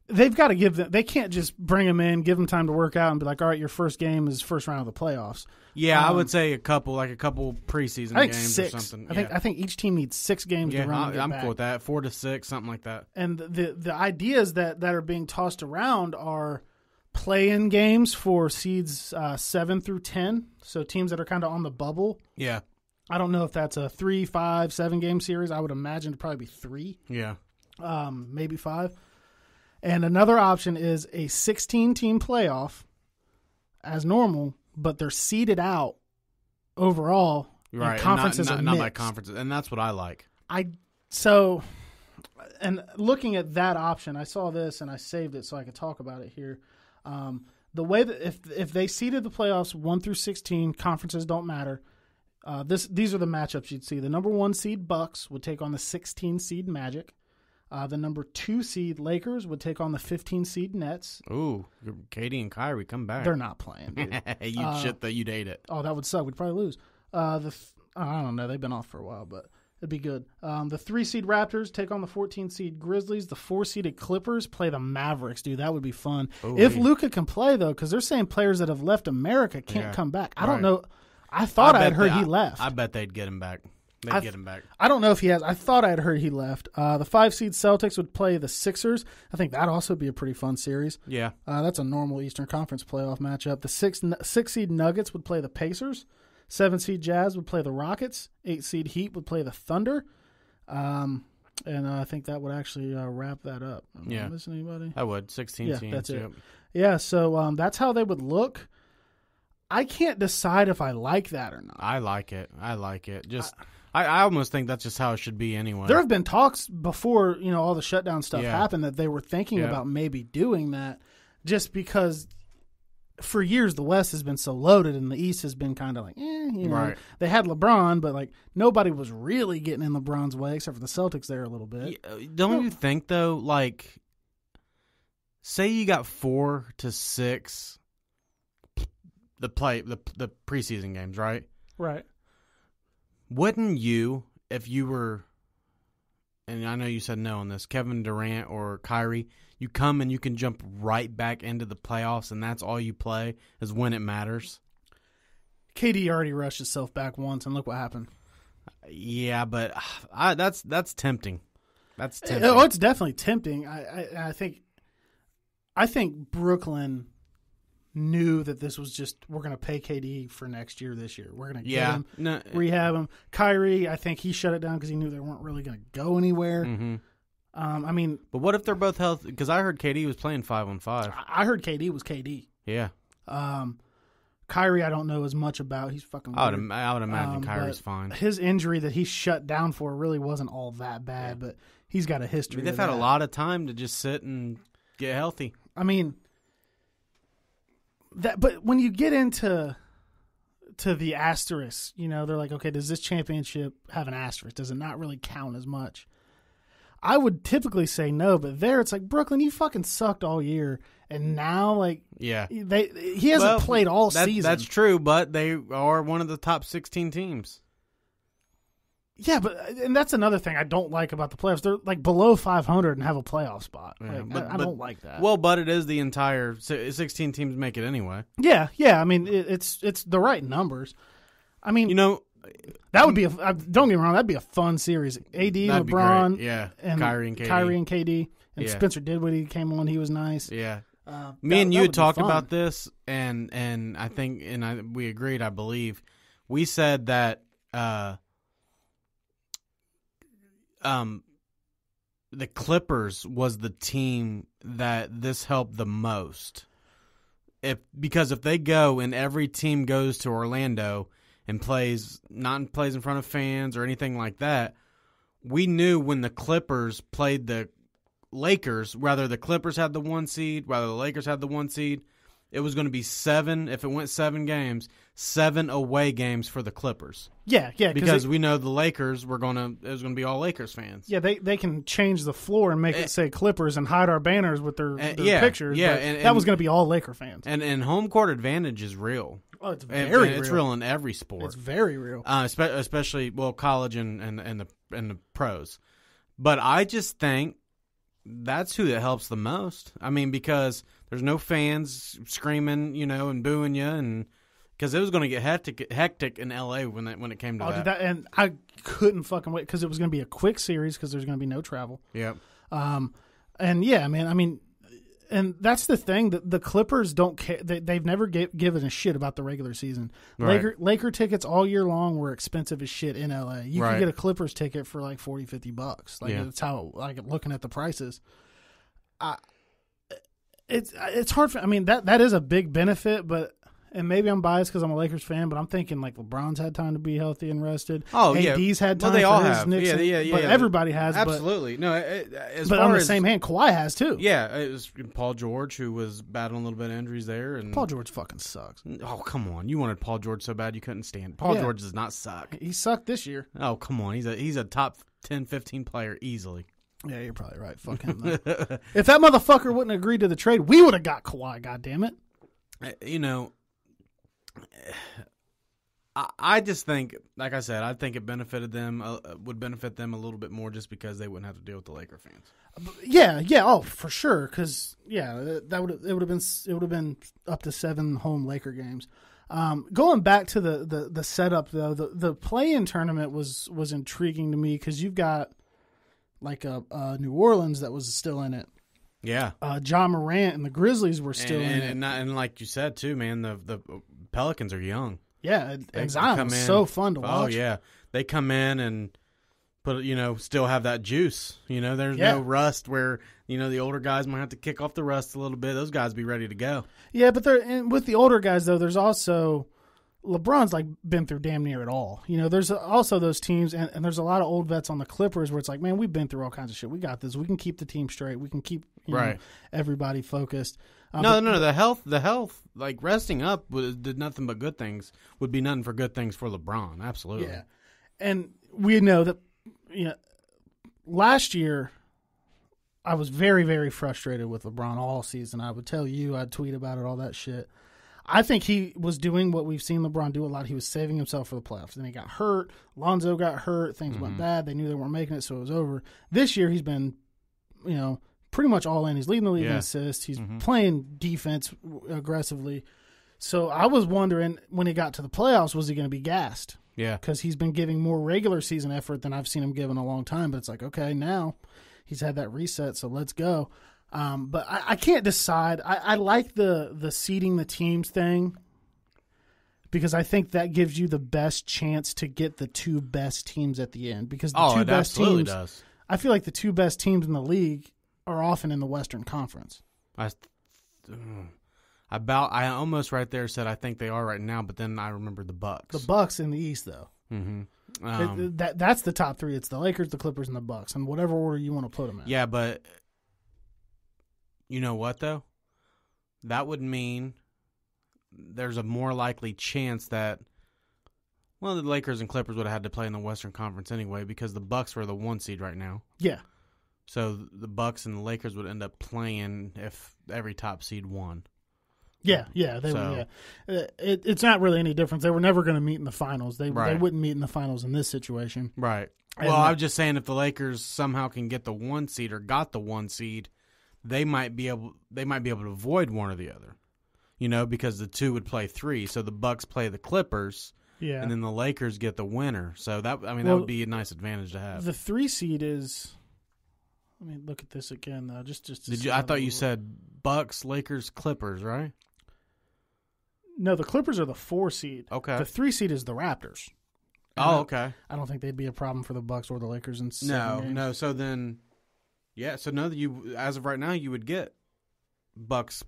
They've got to give them. They can't just bring them in, give them time to work out, and be like, "All right, your first game is first round of the playoffs." Yeah, I would say a couple preseason games 6. or something. I think each team needs 6 games to run. I'm cool with that. 4 to 6, something like that. And the ideas that are being tossed around are play-in games for seeds 7 through 10. So teams that are kind of on the bubble. Yeah, I don't know if that's a 3, 5, 7 game series. I would imagine it'd probably be 3. Yeah, maybe 5. And another option is a 16-team playoff as normal, but they're seeded out overall. Right. And conferences are not by mixed. conferences, and that's what I like. And looking at that option, I saw this and I saved it so I could talk about it here. The way that if they seeded the playoffs 1 through 16, conferences don't matter. These are the matchups you'd see. The number 1 seed Bucks would take on the 16 seed Magic. The number 2 seed Lakers would take on the 15 seed Nets. Ooh, Katie and Kyrie come back. They're not playing, dude. You'd hate it. Oh, that would suck. We'd probably lose. I don't know. They've been off for a while, but it'd be good. The 3 seed Raptors take on the 14 seed Grizzlies. The 4 seeded Clippers play the Mavericks, dude. That would be fun. Ooh, if Luka can play, though, because they're saying players that have left America can't come back. I don't know. I thought I had heard he left. I bet they'd get him back. They'd get him back. I don't know if he has. I thought I had heard he left. The 5 seed Celtics would play the Sixers. I think that'd also be a pretty fun series. Yeah. That's a normal Eastern Conference playoff matchup. The 6 seed Nuggets would play the Pacers. 7 seed Jazz would play the Rockets. 8 seed Heat would play the Thunder. And I think that would actually wrap that up. Am I missing anybody? I would. 16 teams. That's it. Yeah, so that's how they would look. I can't decide if I like that or not. I like it. Just I almost think that's just how it should be anyway. There have been talks before, all the shutdown stuff happened that they were thinking about maybe doing that just because for years the West has been so loaded and the East has been kind of like, Right. They had LeBron, but like nobody was really getting in LeBron's way except for the Celtics there a little bit. Don't you think though, like, say you got 4 to 6 the preseason games, right? Right. Wouldn't you, if you were, and I know you said no on this, Kevin Durant or Kyrie, you come and you can jump right back into the playoffs and that's all you play is when it matters? KD already rushed himself back once and look what happened. Yeah, but that's tempting. That's tempting. Oh, it's definitely tempting. I think Brooklyn knew that this was just, we're going to pay KD for next year this year. We're going to get him, rehab him. Kyrie, I think he shut it down because he knew they weren't really going to go anywhere. Mm-hmm. But what if they're both healthy? Because I heard KD was playing 5-on-5. I heard KD was KD. Yeah. Kyrie, I don't know as much about. He's fucking weird. I would imagine Kyrie's fine. His injury that he shut down for really wasn't all that bad, but he's got a history. They've had a lot of time to just sit and get healthy. But when you get into the asterisk, they're like, okay, does this championship have an asterisk? Does it not really count as much? I would typically say no, but there it's like, Brooklyn, you fucking sucked all year, and now he hasn't played all season. That's true, but they are one of the top 16 teams. Yeah, and that's another thing I don't like about the playoffs. They're like below 500 and have a playoff spot. Yeah, I don't like that. Well, but it is the entire 16 teams make it anyway. Yeah. It's the right numbers. That would be don't get me wrong. That'd be a fun series. AD, LeBron, and Kyrie and KD, and Spencer Dinwiddie came on. He was nice. Yeah. Me and you had talked about this, and I think we agreed. I believe we said that. The Clippers was the team that this helped the most. Because if they go and every team goes to Orlando and plays in front of fans or anything like that, we knew when the Clippers played the Lakers, whether the Clippers had the 1 seed, whether the Lakers had the 1 seed, it was going to be 7. If it went 7 games, 7 away games for the Clippers. Yeah, because we know the Lakers it was going to be all Lakers fans. Yeah, they can change the floor and make it say Clippers and hide our banners with their pictures. Yeah, but that was going to be all Laker fans. And home court advantage is real. Oh, it's very real. It's real in every sport. It's very real, especially college and the pros. But I just think that's who that helps the most. I mean, because there's no fans screaming, and booing you, and because it was going to get hectic in LA when it came to that. And I couldn't fucking wait because it was going to be a quick series because there's going to be no travel. Yep. And yeah, man, I mean, and that's the thing that the Clippers don't care. They've never given a shit about the regular season. Right. Laker tickets all year long were expensive as shit in LA. You can get a Clippers ticket for like $40-$50. Like that's how looking at the prices. It's hard for. I mean that is a big benefit, but. And maybe I'm biased because I'm a Lakers fan, but I'm thinking like LeBron's had time to be healthy and rested. Oh, AD's had time. Well, they for all his have. Knicks Yeah. But everybody has. Absolutely. But on the same hand, Kawhi has too. Yeah, it was Paul George who was battling a little bit of injuries there, and Paul George fucking sucks. Oh, come on! You wanted Paul George so bad you couldn't stand. Paul George does not suck. He sucked this year. Oh, come on! He's a top 10, 15 player easily. Yeah, you're probably right. Fuck him. If that motherfucker wouldn't agree to the trade, we would have got Kawhi. God damn it. I just think, like I said, I think it benefited them. Would benefit them a little bit more just because they wouldn't have to deal with the Laker fans. Yeah, oh, for sure. Because it would have been up to 7 home Laker games. Going back to the setup though, the play-in tournament was intriguing to me because you've got like a New Orleans that was still in it. Yeah, John Morant and the Grizzlies were still in it, and like you said too, man, the Pelicans are young. Yeah, and Zion was so fun to watch. Oh yeah, they come in and still have that juice. There's no rust where the older guys might have to kick off the rust a little bit. Those guys be ready to go. Yeah, but with the older guys though, there's also LeBron's been through damn near it all. There's also those teams, and there's a lot of old vets on the Clippers where it's like, man, we've been through all kinds of shit. We got this. We can keep the team straight. We can keep everybody focused. No. The health, like resting up did nothing but good things. Would be nothing for good things for LeBron. Absolutely. Yeah, and we know that. Last year, I was very, very frustrated with LeBron all season. I would tell you, I'd tweet about it, all that shit. I think he was doing what we've seen LeBron do a lot. He was saving himself for the playoffs. Then he got hurt. Lonzo got hurt. Things went bad. They knew they weren't making it, so it was over. This year, he's been, pretty much all in. He's leading the league in assists. He's playing defense aggressively. So I was wondering when he got to the playoffs, was he going to be gassed? Yeah. Because he's been giving more regular season effort than I've seen him give in a long time. But it's like, okay, now he's had that reset, so let's go. But I can't decide. I like the seeding the teams thing because I think that gives you the best chance to get the 2 best teams at the end. Because the 2 best teams, does. I feel like the 2 best teams in the league are often in the Western Conference. I almost right there said I think they are right now, but then I remember the Bucks. The Bucks in the East, though. Mm-hmm. That's the top 3. It's the Lakers, the Clippers, and the Bucks, in whatever order you want to put them in. Yeah, but you know what, though? That would mean there's a more likely chance that, the Lakers and Clippers would have had to play in the Western Conference anyway because the Bucks were the 1 seed right now. Yeah. So the Bucks and the Lakers would end up playing if every top seed won. Yeah, they would. Yeah, it's not really any difference. They were never going to meet in the finals. They wouldn't meet in the finals in this situation. Right. Well, I was just saying if the Lakers somehow can get the 1 seed or got the 1 seed, they might be able to avoid one or the other. Because the 2 would play 3. So the Bucks play the Clippers. Yeah. And then the Lakers get the winner. So that would be a nice advantage to have. The 3 seed is. Let me look at this again though. I thought you said Bucks, Lakers, Clippers, right? No, the Clippers are the 4 seed. Okay. The 3 seed is the Raptors. Okay. I don't think they'd be a problem for the Bucks or the Lakers in 7 games. No. So then, you as of right now you would get Bucks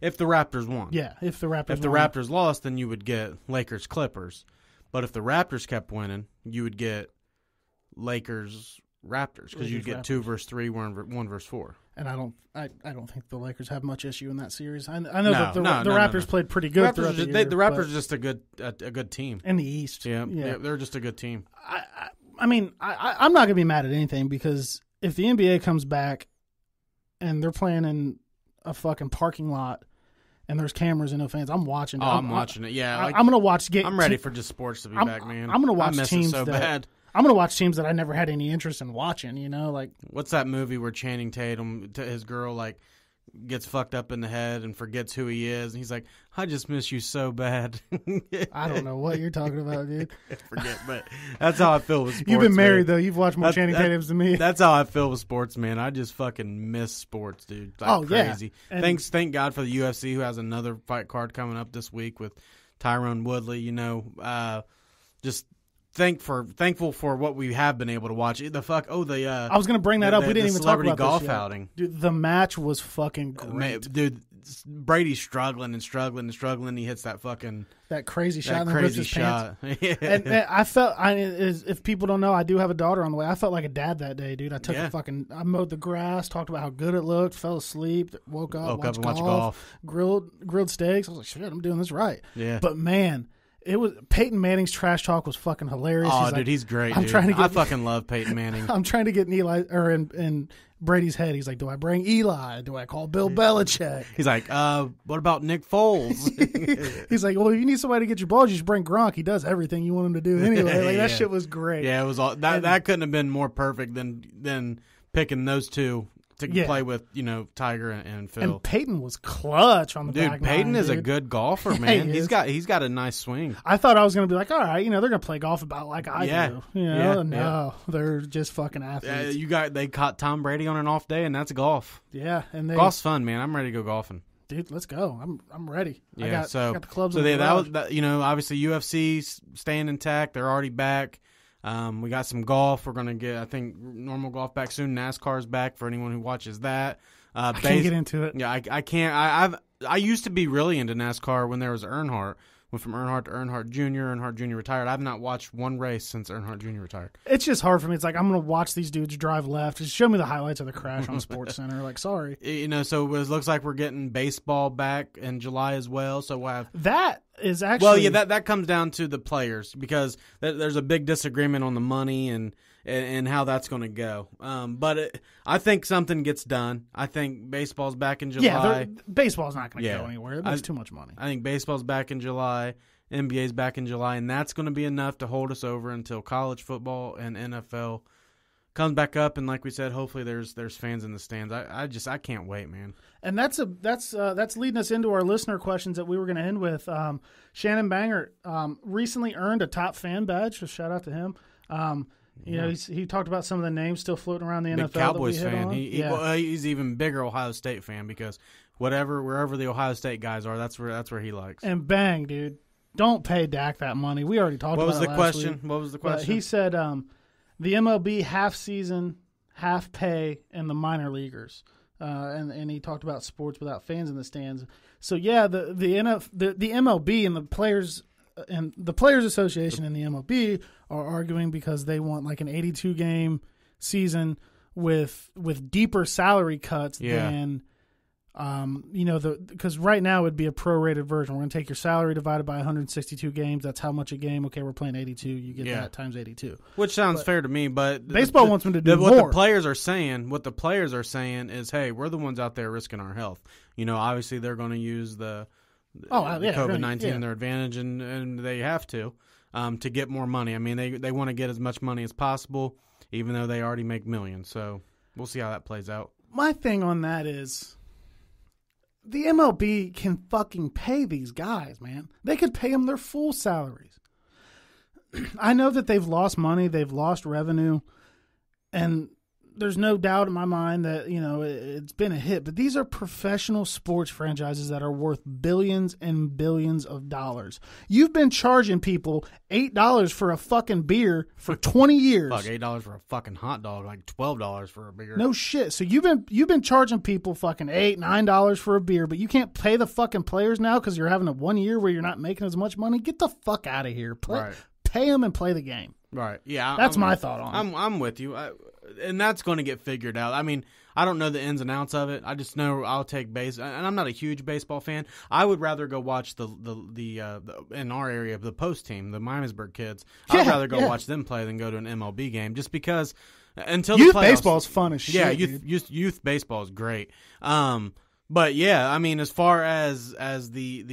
if the Raptors won. Yeah, if the Raptors. If the Raptors lost, then you would get Lakers, Clippers. But if the Raptors kept winning, you would get Lakers, Raptors because you'd get Raptors. 2 versus 3, 1 versus 4. And I don't think the Lakers have much issue in that series. I know that the Raptors played pretty good throughout the year. The Raptors are just a good team in the East. Yeah, they're just a good team. I mean, I'm not gonna be mad at anything because if the NBA comes back and they're playing in a fucking parking lot and there's cameras and no fans, I'm watching. I'm watching it. Yeah, I'm gonna watch. I'm ready for just sports to be back, man. I'm gonna watch teams bad. I'm going to watch teams that I never had any interest in watching, like... What's that movie where Channing Tatum, his girl, gets fucked up in the head and forgets who he is, and he's like, I just miss you so bad. I don't know what you're talking about, dude. Forget, but that's how I feel with sports. You've been married, though. You've watched more Channing Tatums than me. That's how I feel with sports, man. I just fucking miss sports, dude. Crazy. Yeah. Thank God for the UFC, who has another fight card coming up this week with Tyrone Woodley, just... Thankful for what we have been able to watch. I was going to bring that up. We didn't even talk about golf this yet. outing. Dude, the match was fucking great. Dude, Brady's struggling. He hits that crazy shot. That crazy shot. and I felt, if people don't know, I do have a daughter on the way. I felt like a dad that day, dude. I mowed the grass, talked about how good it looked, fell asleep, woke up and watched golf. Grilled steaks. I was like, shit, I'm doing this right. Yeah. But man, Peyton Manning's trash talk was fucking hilarious. Oh, he's great. I fucking love Peyton Manning. I'm trying to get in Eli or in Brady's head. He's like, do I bring Eli? Do I call Bill Belichick? He's like, what about Nick Foles? He's like, well, if you need somebody to get your balls, you should bring Gronk. He does everything you want him to do anyway. That shit was great. Yeah, it was all that couldn't have been more perfect than picking those two to play with, Tiger and Phil. And Peyton was clutch on the back nine. Dude, Peyton is a good golfer, man. He's got a nice swing. I thought I was going to be like, all right, they're going to play golf about like I do. No, they're just fucking athletes. They caught Tom Brady on an off day, and that's golf. Yeah, and golf's fun, man. I'm ready to go golfing. Dude, let's go. I'm ready. Yeah, I got the clubs. So obviously UFC's staying intact. They're already back. We got some golf. We're going to get, I think, normal golf back soon. NASCAR's back for anyone who watches that. I can't get into it. Yeah, I can't. I used to be really into NASCAR when there was Earnhardt. Went from Earnhardt to Earnhardt Jr. Earnhardt Jr. retired. I've not watched one race since Earnhardt Jr. retired. It's just hard for me. It's like, I'm going to watch these dudes drive left. Just show me the highlights of the crash on Sports Center. Like, sorry. So it looks like we're getting baseball back in July as well. So we'll have... That is actually... Well, yeah, that comes down to the players because there's a big disagreement on the money and how that's going to go. But I think something gets done. I think baseball's back in July. Yeah, baseball's not going to go anywhere. That's too much money. I think baseball's back in July. NBA's back in July, and that's going to be enough to hold us over until college football and NFL comes back up. And like we said, hopefully there's fans in the stands. I can't wait, man. And that's leading us into our listener questions that we were going to end with. Shannon Banger recently earned a top fan badge. So shout out to him. He talked about some of the names still floating around the NFL. Cowboys that we hit fan. On. He's even bigger Ohio State fan because wherever the Ohio State guys are, that's where he likes. And bang, dude. Don't pay Dak that money. We already talked about it last week. What was the question? He said the MLB half season, half pay, and the minor leaguers. And he talked about sports without fans in the stands. So yeah, the MLB and the Players Association and the MLB are arguing because they want like an 82 game season with deeper salary cuts than. Because right now it would be a prorated version. We're going to take your salary divided by 162 games. That's how much a game. Okay, we're playing 82. You get that times 82. Which sounds fair to me, but baseball wants them to do what more. What the players are saying is, hey, we're the ones out there risking our health. Obviously they're going to use the COVID-19 in their advantage, and they have to get more money. I mean, they want to get as much money as possible, even though they already make millions. So we'll see how that plays out. My thing on that is, the MLB can fucking pay these guys, man. They could pay them their full salaries. I know that they've lost money, they've lost revenue, and there's no doubt in my mind that, it's been a hit. But these are professional sports franchises that are worth billions and billions of dollars. You've been charging people $8 for a fucking beer for 20 years. Fuck, $8 for a fucking hot dog, like $12 for a beer. No shit. So you've been charging people fucking $8, $9 for a beer, but you can't pay the fucking players now because you're having a 1 year where you're not making as much money. Get the fuck out of here. Pay them and play the game. Right. Yeah. That's my thought on it. I'm with you. and that's going to get figured out. I mean, I don't know the ins and outs of it. I just know I'll take base, and I'm not a huge baseball fan. I would rather go watch the in our area the post team, the Miamisburg kids. I'd rather go watch them play than go to an MLB game, just because until youth the playoffs, baseball is fun as shit. Yeah, youth baseball is great. But yeah, I mean, as far as the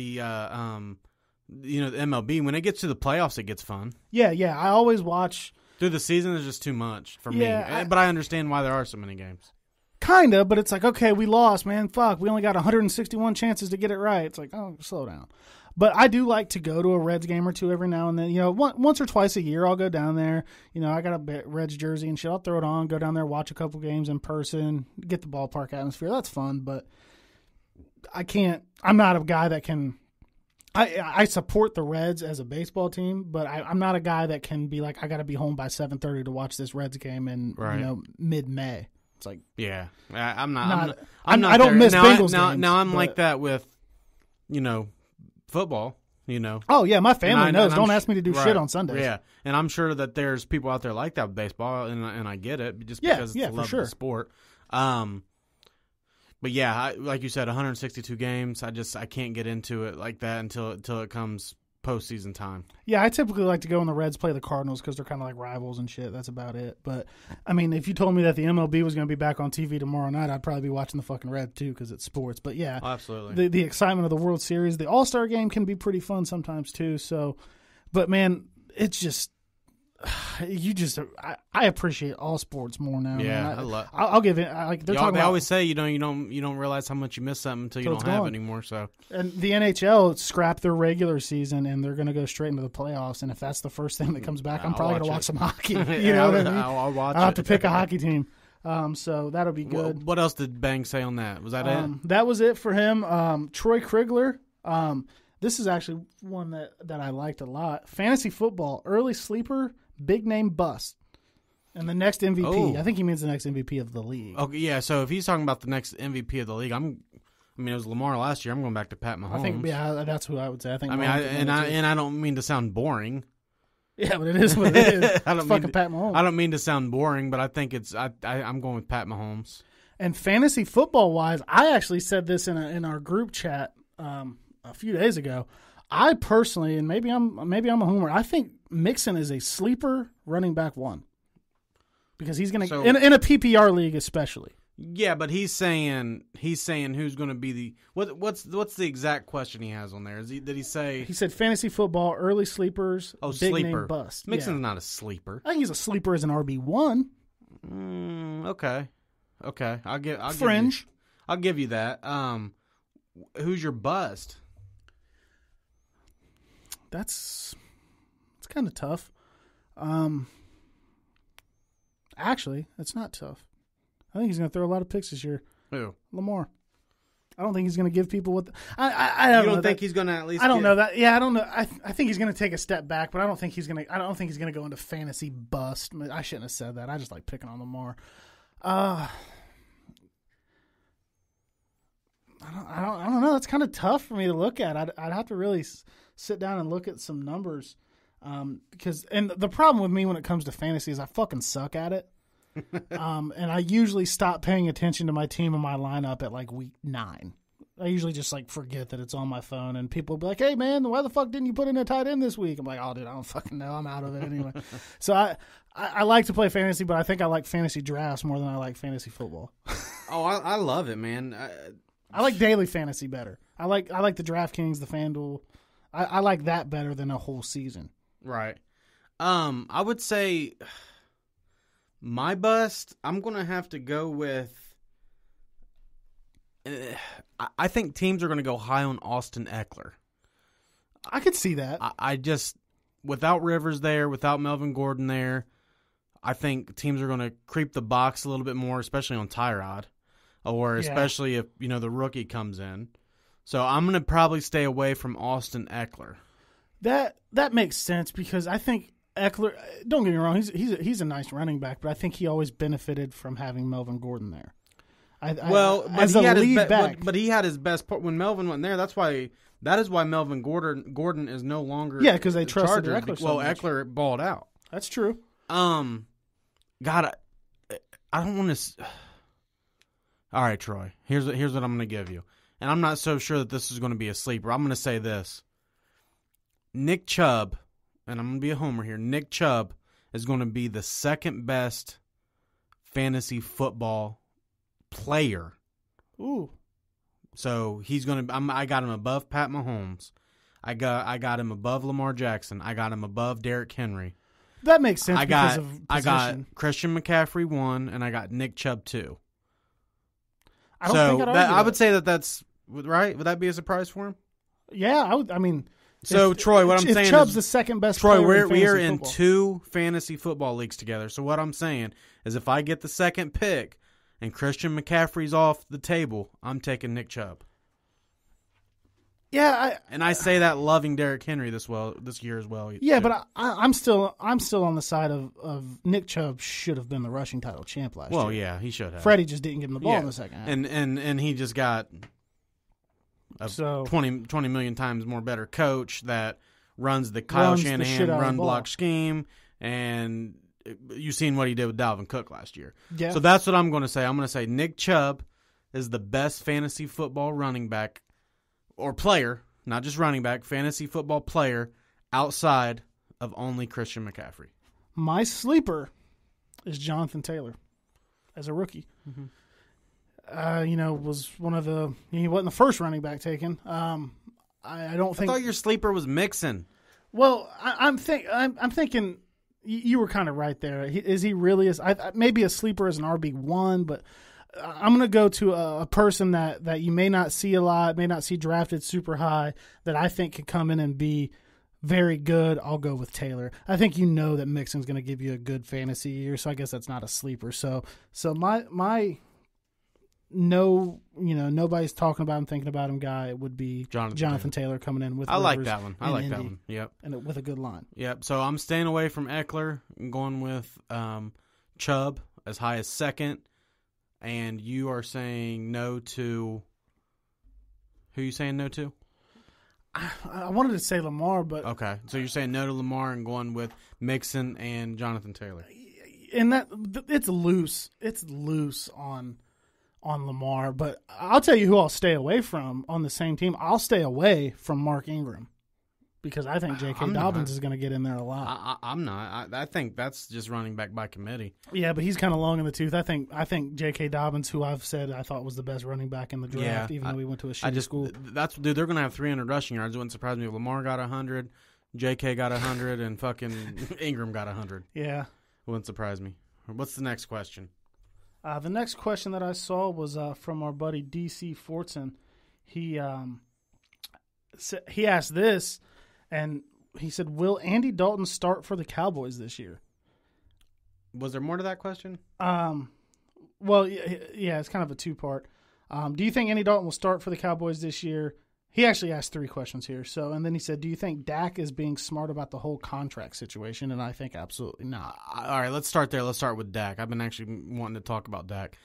MLB, when it gets to the playoffs, it gets fun. Yeah. I always watch. Through the season, there's just too much for me. But I understand why there are so many games. Kind of, but it's like, okay, we lost, man. Fuck, we only got 161 chances to get it right. It's like, oh, slow down. But I do like to go to a Reds game or two every now and then. Once or twice a year, I'll go down there. I got a Reds jersey and shit. I'll throw it on, go down there, watch a couple games in person, get the ballpark atmosphere. That's fun, but I'm not a guy that can. I support the Reds as a baseball team, but I'm not a guy that can be like, I got to be home by 7:30 to watch this Reds game in mid-May. It's like, yeah, I'm not. I don't miss Bengals games. Now I'm like that with, football. Oh yeah, my family knows. Don't ask me to do shit on Sundays. Yeah, and I'm sure that there's people out there like that with baseball, and I get it just because it's the love of the sport. But yeah, like you said, 162 games. I can't get into it like that until it comes postseason time. Yeah, I typically like to go when the Reds play the Cardinals because they're kind of like rivals and shit. That's about it. But I mean, if you told me that the MLB was going to be back on TV tomorrow night, I'd probably be watching the fucking Reds too because it's sports. But yeah, absolutely. The excitement of the World Series, the All-Star game can be pretty fun sometimes too. So, but man, it's just. I appreciate all sports more now. Yeah, man. I'll give it. They always say you don't realize how much you miss something until you don't have it anymore. So, and the NHL scrapped their regular season and they're going to go straight into the playoffs. And if that's the first thing that comes back, I'm probably going to watch some hockey. You know what I mean? I'll watch. I'll have to pick a hockey team. So that'll be good. What else did Bang say on that? Was that it? That was it for him. Troy Krigler. This is actually one that I liked a lot. Fantasy football, early sleeper. Big name bust. And the next MVP. Oh. I think he means the next MVP of the league. Okay, yeah, so if he's talking about the next MVP of the league, it was Lamar last year. I'm going back to Pat Mahomes. I think, that's who I would say. I don't mean to sound boring. Yeah, but it is what it is. Pat Mahomes. I don't mean to sound boring, but I think I'm going with Pat Mahomes. And fantasy football wise, I actually said this in our group chat a few days ago. I personally, and maybe I'm a homer, I think Mixon is a sleeper running back one because he's going to in a PPR league especially. Yeah, but he's saying who's going to be the what's the exact question he has on there? Did he say? He said fantasy football, early sleepers, big sleeper name bust. Mixon's not a sleeper. I think he's a sleeper as an RB1. Okay, I'll fringe. I'll give you that. Who's your bust? It's kind of tough. Actually, it's not tough. I think he's going to throw a lot of picks this year. Who? Lamar. I don't think he's going to give people what. I don't think he's going to at least. I don't know that. Yeah, I don't know. I think he's going to take a step back, but I don't think he's going to go into fantasy bust. I shouldn't have said that. I just like picking on Lamar. I don't know. It's kind of tough for me to look at. I'd have to really sit down and look at some numbers, because the problem with me when it comes to fantasy is I fucking suck at it. And I usually stop paying attention to my team and my lineup at like week 9. I usually just like forget that it's on my phone, and people will be like, "Hey man, why the fuck didn't you put in a tight end this week?" I'm like, "Oh dude, I don't fucking know. I'm out of it anyway." So I like to play fantasy, but I think I like fantasy drafts more than I like fantasy football. Oh, I love it, man. I like daily fantasy better. I like the DraftKings, the FanDuel. I like that better than a whole season. Right. I would say my bust, I'm going to have to go with I think teams are going to go high on Austin Eckler. I could see that. I just, without Rivers there, without Melvin Gordon there, I think teams are going to creep the box a little bit more, especially on Tyrod, or especially if, the rookie comes in. So I'm going to probably stay away from Austin Eckler. That makes sense because I think Eckler, don't get me wrong, he's a nice running back, but I think he always benefited from having Melvin Gordon there. But he had his best part when Melvin went there. That is why Melvin Gordon is no longer because they trusted Eckler so much. Eckler balled out. That's true. God, I don't want to. All right, Troy. Here's what I'm going to give you, and I'm not so sure that this is going to be a sleeper. I'm going to say this: Nick Chubb, and I'm going to be a homer here. Nick Chubb is going to be the second best fantasy football player. Ooh. So he's going to. I got him above Pat Mahomes. I got him above Lamar Jackson. I got him above Derrick Henry. That makes sense. I because of position. got Christian McCaffrey 1, and I got Nick Chubb 2. I would say that's right. Would that be a surprise for him? Yeah, I would. I mean, so Troy, what I'm saying is Chubb's the second best. Troy, player we are in in 2 fantasy football leagues together. So what I'm saying is, if I get the second pick and Christian McCaffrey's off the table, I'm taking Nick Chubb. Yeah, I say that loving Derrick Henry this year as well. Yeah, too. but I'm still on the side of Nick Chubb should have been the rushing title champ last year. Well, yeah, he should have. Freddie just didn't give him the ball in the second half. And he just got a 20 million times more better coach that runs the Kyle Shanahan run block scheme, and you've seen what he did with Dalvin Cook last year. Yeah. So that's what I'm going to say. I'm going to say Nick Chubb is the best fantasy football running back or player, not just running back, fantasy football player outside of only Christian McCaffrey. My sleeper is Jonathan Taylor as a rookie. Mm-hmm. Was one of he wasn't the first running back taken. I don't think. I thought your sleeper was Mixon. Well, I'm thinking you were kind of right there. Is he really? Maybe a sleeper as an RB1, but I'm going to go to a person that you may not see a lot, may not see drafted super high, that I think could come in and be very good. I'll go with Taylor. I think that Mixon's going to give you a good fantasy year, so I guess that's not a sleeper. So my nobody's talking about him, thinking about him guy would be Jonathan Taylor coming in with. I like that one. That one. Yep, and with a good line. Yep. So I'm staying away from Eckler. I'm going with Chubb as high as second. And you are saying no to who? Are you saying no to? I wanted to say Lamar, but okay. So you're saying no to Lamar and going with Mixon and Jonathan Taylor. And that it's loose. It's loose on Lamar, but I'll tell you who I'll stay away from on the same team. I'll stay away from Mark Ingram. Because I think J.K. Dobbins is going to get in there a lot. I'm not. I think that's just running back by committee. Yeah, but he's kind of long in the tooth. I think J.K. Dobbins, who I've said I thought was the best running back in the draft, even though he went to a shitty school. They're going to have 300 rushing yards. It wouldn't surprise me if Lamar got 100, J.K. got 100, and fucking Ingram got 100. Yeah. It wouldn't surprise me. What's the next question? The next question that I saw was from our buddy D.C. Fortson. He asked this. And he said, will Andy Dalton start for the Cowboys this year? Was there more to that question? Well, yeah, it's kind of a two-part. Do you think Andy Dalton will start for the Cowboys this year? He actually asked 3 questions here. And then he said, do you think Dak is being smart about the whole contract situation? And I think absolutely not. All right, let's start there. Let's start with Dak. I've been actually wanting to talk about Dak.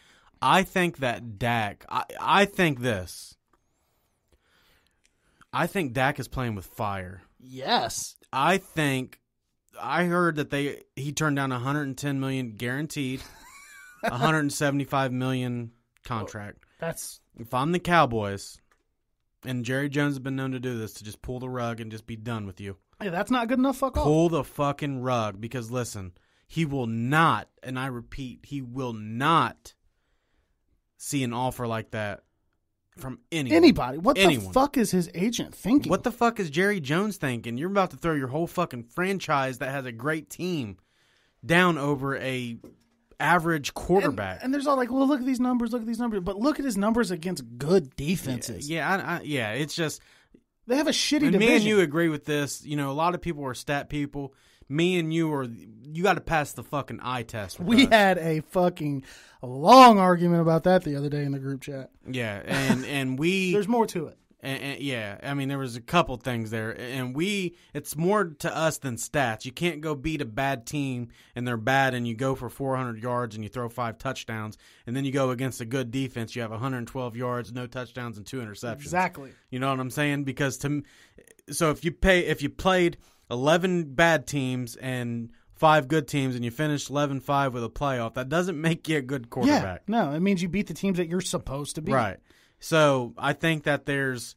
I think that Dak, I think this. I think Dak is playing with fire. Yes. I heard that he turned down $110 million guaranteed, $175 million contract. If I'm the Cowboys, and Jerry Jones has been known to do this, to just pull the rug and just be done with you. Hey, that's not good enough. Fuck off. Pull the fucking rug, because listen, he will not, and I repeat, he will not see an offer like that from anybody. What the fuck is his agent thinking? What the fuck is Jerry Jones thinking? You're about to throw your whole fucking franchise that has a great team down over a average quarterback. And there's all like, well, look at these numbers, but look at his numbers against good defenses. Yeah, it's just they have a shitty division. Me and you agree with this. A lot of people are stat people. Me and you got to pass the fucking eye test. We had a fucking long argument about that the other day in the group chat. Yeah, and we there's more to it. And yeah, I mean there was a couple things there, and it's more to us than stats. You can't go beat a bad team and they're bad, and you go for 400 yards and you throw 5 touchdowns, and then you go against a good defense, you have 112 yards, no touchdowns, and 2 interceptions. Exactly. You know what I'm saying? Because if you played 11 bad teams and 5 good teams and you finish 11-5 with a playoff, that doesn't make you a good quarterback. Yeah, no, it means you beat the teams that you're supposed to beat. Right. So I think that there's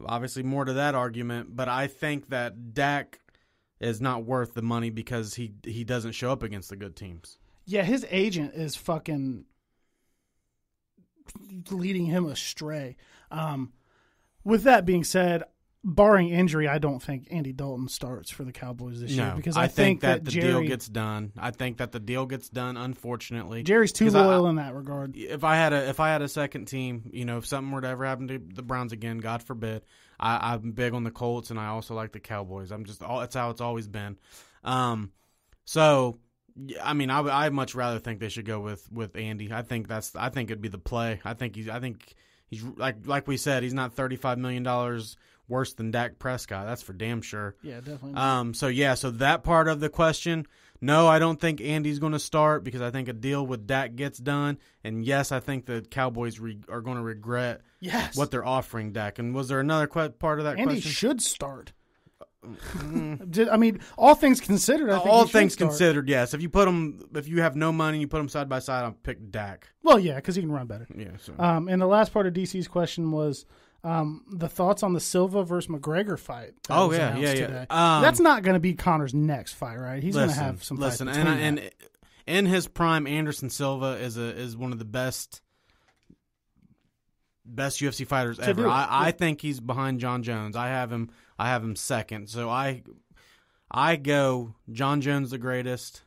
obviously more to that argument, but I think that Dak is not worth the money because he doesn't show up against the good teams. Yeah, his agent is fucking leading him astray. With that being said, barring injury, I don't think Andy Dalton starts for the Cowboys this year because I think that the deal gets done. I think that the deal gets done. Unfortunately, Jerry's too loyal in that regard. If I had a second team, if something were to ever happen to the Browns again, God forbid, I'm big on the Colts and I also like the Cowboys. That's how it's always been. So I mean, I'd much rather think they should go with Andy. I think it'd be the play. I think he's like we said, he's not $35 million worse than Dak Prescott. That's for damn sure. Yeah, definitely. So that part of the question, no, I don't think Andy's going to start because I think a deal with Dak gets done. And yes, I think the Cowboys are going to regret what they're offering Dak. And was there another part of that question? Andy should start. I mean, all things considered, I think all things considered, yes. If you have no money, you put them side by side, I'll pick Dak. Well, yeah, because he can run better. Yeah. So. And the last part of DC's question was the thoughts on the Silva versus McGregor fight. Today. That's not going to be Connor's next fight, right? He's going to have some fights. And in his prime, Anderson Silva is one of the best UFC fighters ever. I think he's behind John Jones. I have him second. So I go John Jones the greatest,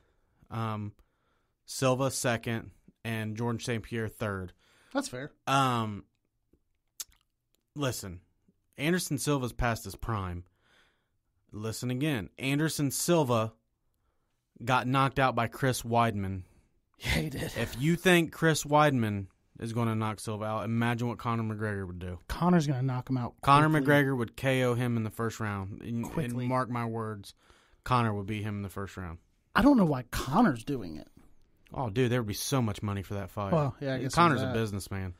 Silva second, and George St. Pierre third. That's fair. Listen, Anderson Silva's past his prime. Listen again. Anderson Silva got knocked out by Chris Weidman. Yeah, he did. If you think Chris Weidman is going to knock Silva out, imagine what Conor McGregor would do. Connor's going to knock him out quickly. Conor McGregor would KO him in the first round. And mark my words, Conor would beat him in the first round. I don't know why Conor's doing it. Oh, dude, there would be so much money for that fight. Well, yeah, I guess Conor's a businessman.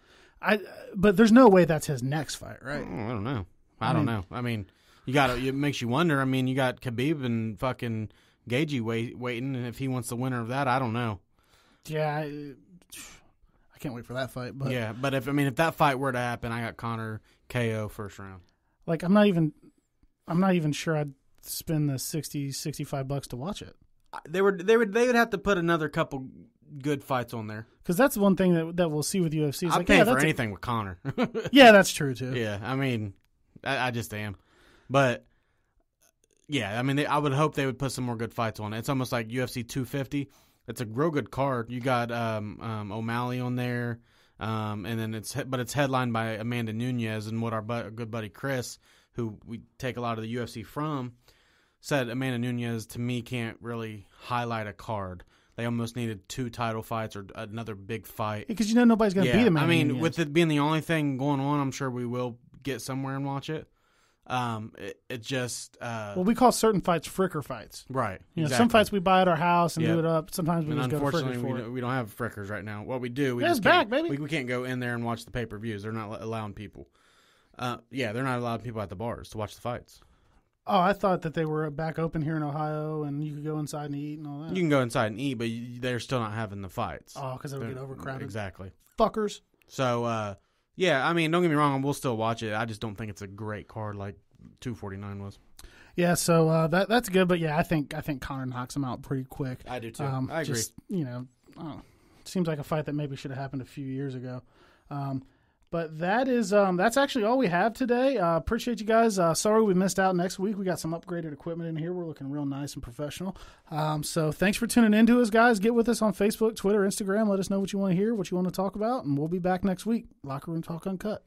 But there's no way that's his next fight, right? I don't know. I don't know. I mean, it makes you wonder. I mean, you got Khabib and fucking Gaethje waiting, and if he wants the winner of that, I don't know. Yeah, I can't wait for that fight. But yeah, but if that fight were to happen, I got Conor KO first round. Like I'm not even sure I'd spend the $65 to watch it. They would have to put another couple good fights on there. Because that's one thing that we'll see with UFC. I'm paying for anything with Conor. Yeah, that's true too. Yeah, I mean, I just am. But yeah, I mean, I would hope they would put some more good fights on it. It's almost like UFC 250. It's a real good card. You got O'Malley on there, and then it's headlined by Amanda Nunes, and what our good buddy Chris, who we take a lot of the UFC from, said Amanda Nunes to me can't really highlight a card. They almost needed 2 title fights or another big fight. Because nobody's going to beat him. I mean, with it being the only thing going on, I'm sure we will get somewhere and watch it. It just well, we call certain fights fricker fights, right? Exactly. Some fights we buy at our house and do it up. Sometimes we just go to frickers for it. We don't have frickers right now. What we do, it's back, baby. We can't go in there and watch the pay-per-views. They're not allowing people. They're not allowing people at the bars to watch the fights. Oh, I thought that they were back open here in Ohio and you could go inside and eat and all that. You can go inside and eat, but they're still not having the fights. Oh, because they would get overcrowded. Exactly. Fuckers. So, yeah, I mean, don't get me wrong, we'll still watch it. I just don't think it's a great card like 249 was. Yeah, so that's good, but yeah, I think Conor knocks him out pretty quick. I do too. I agree. Just, seems like a fight that maybe should have happened a few years ago. But that's actually all we have today. Appreciate you guys. Sorry we missed out next week. We got some upgraded equipment in here. We're looking real nice and professional. So thanks for tuning in to us, guys. Get with us on Facebook, Twitter, Instagram. Let us know what you want to hear, what you want to talk about, and we'll be back next week. Locker Room Talk Uncut.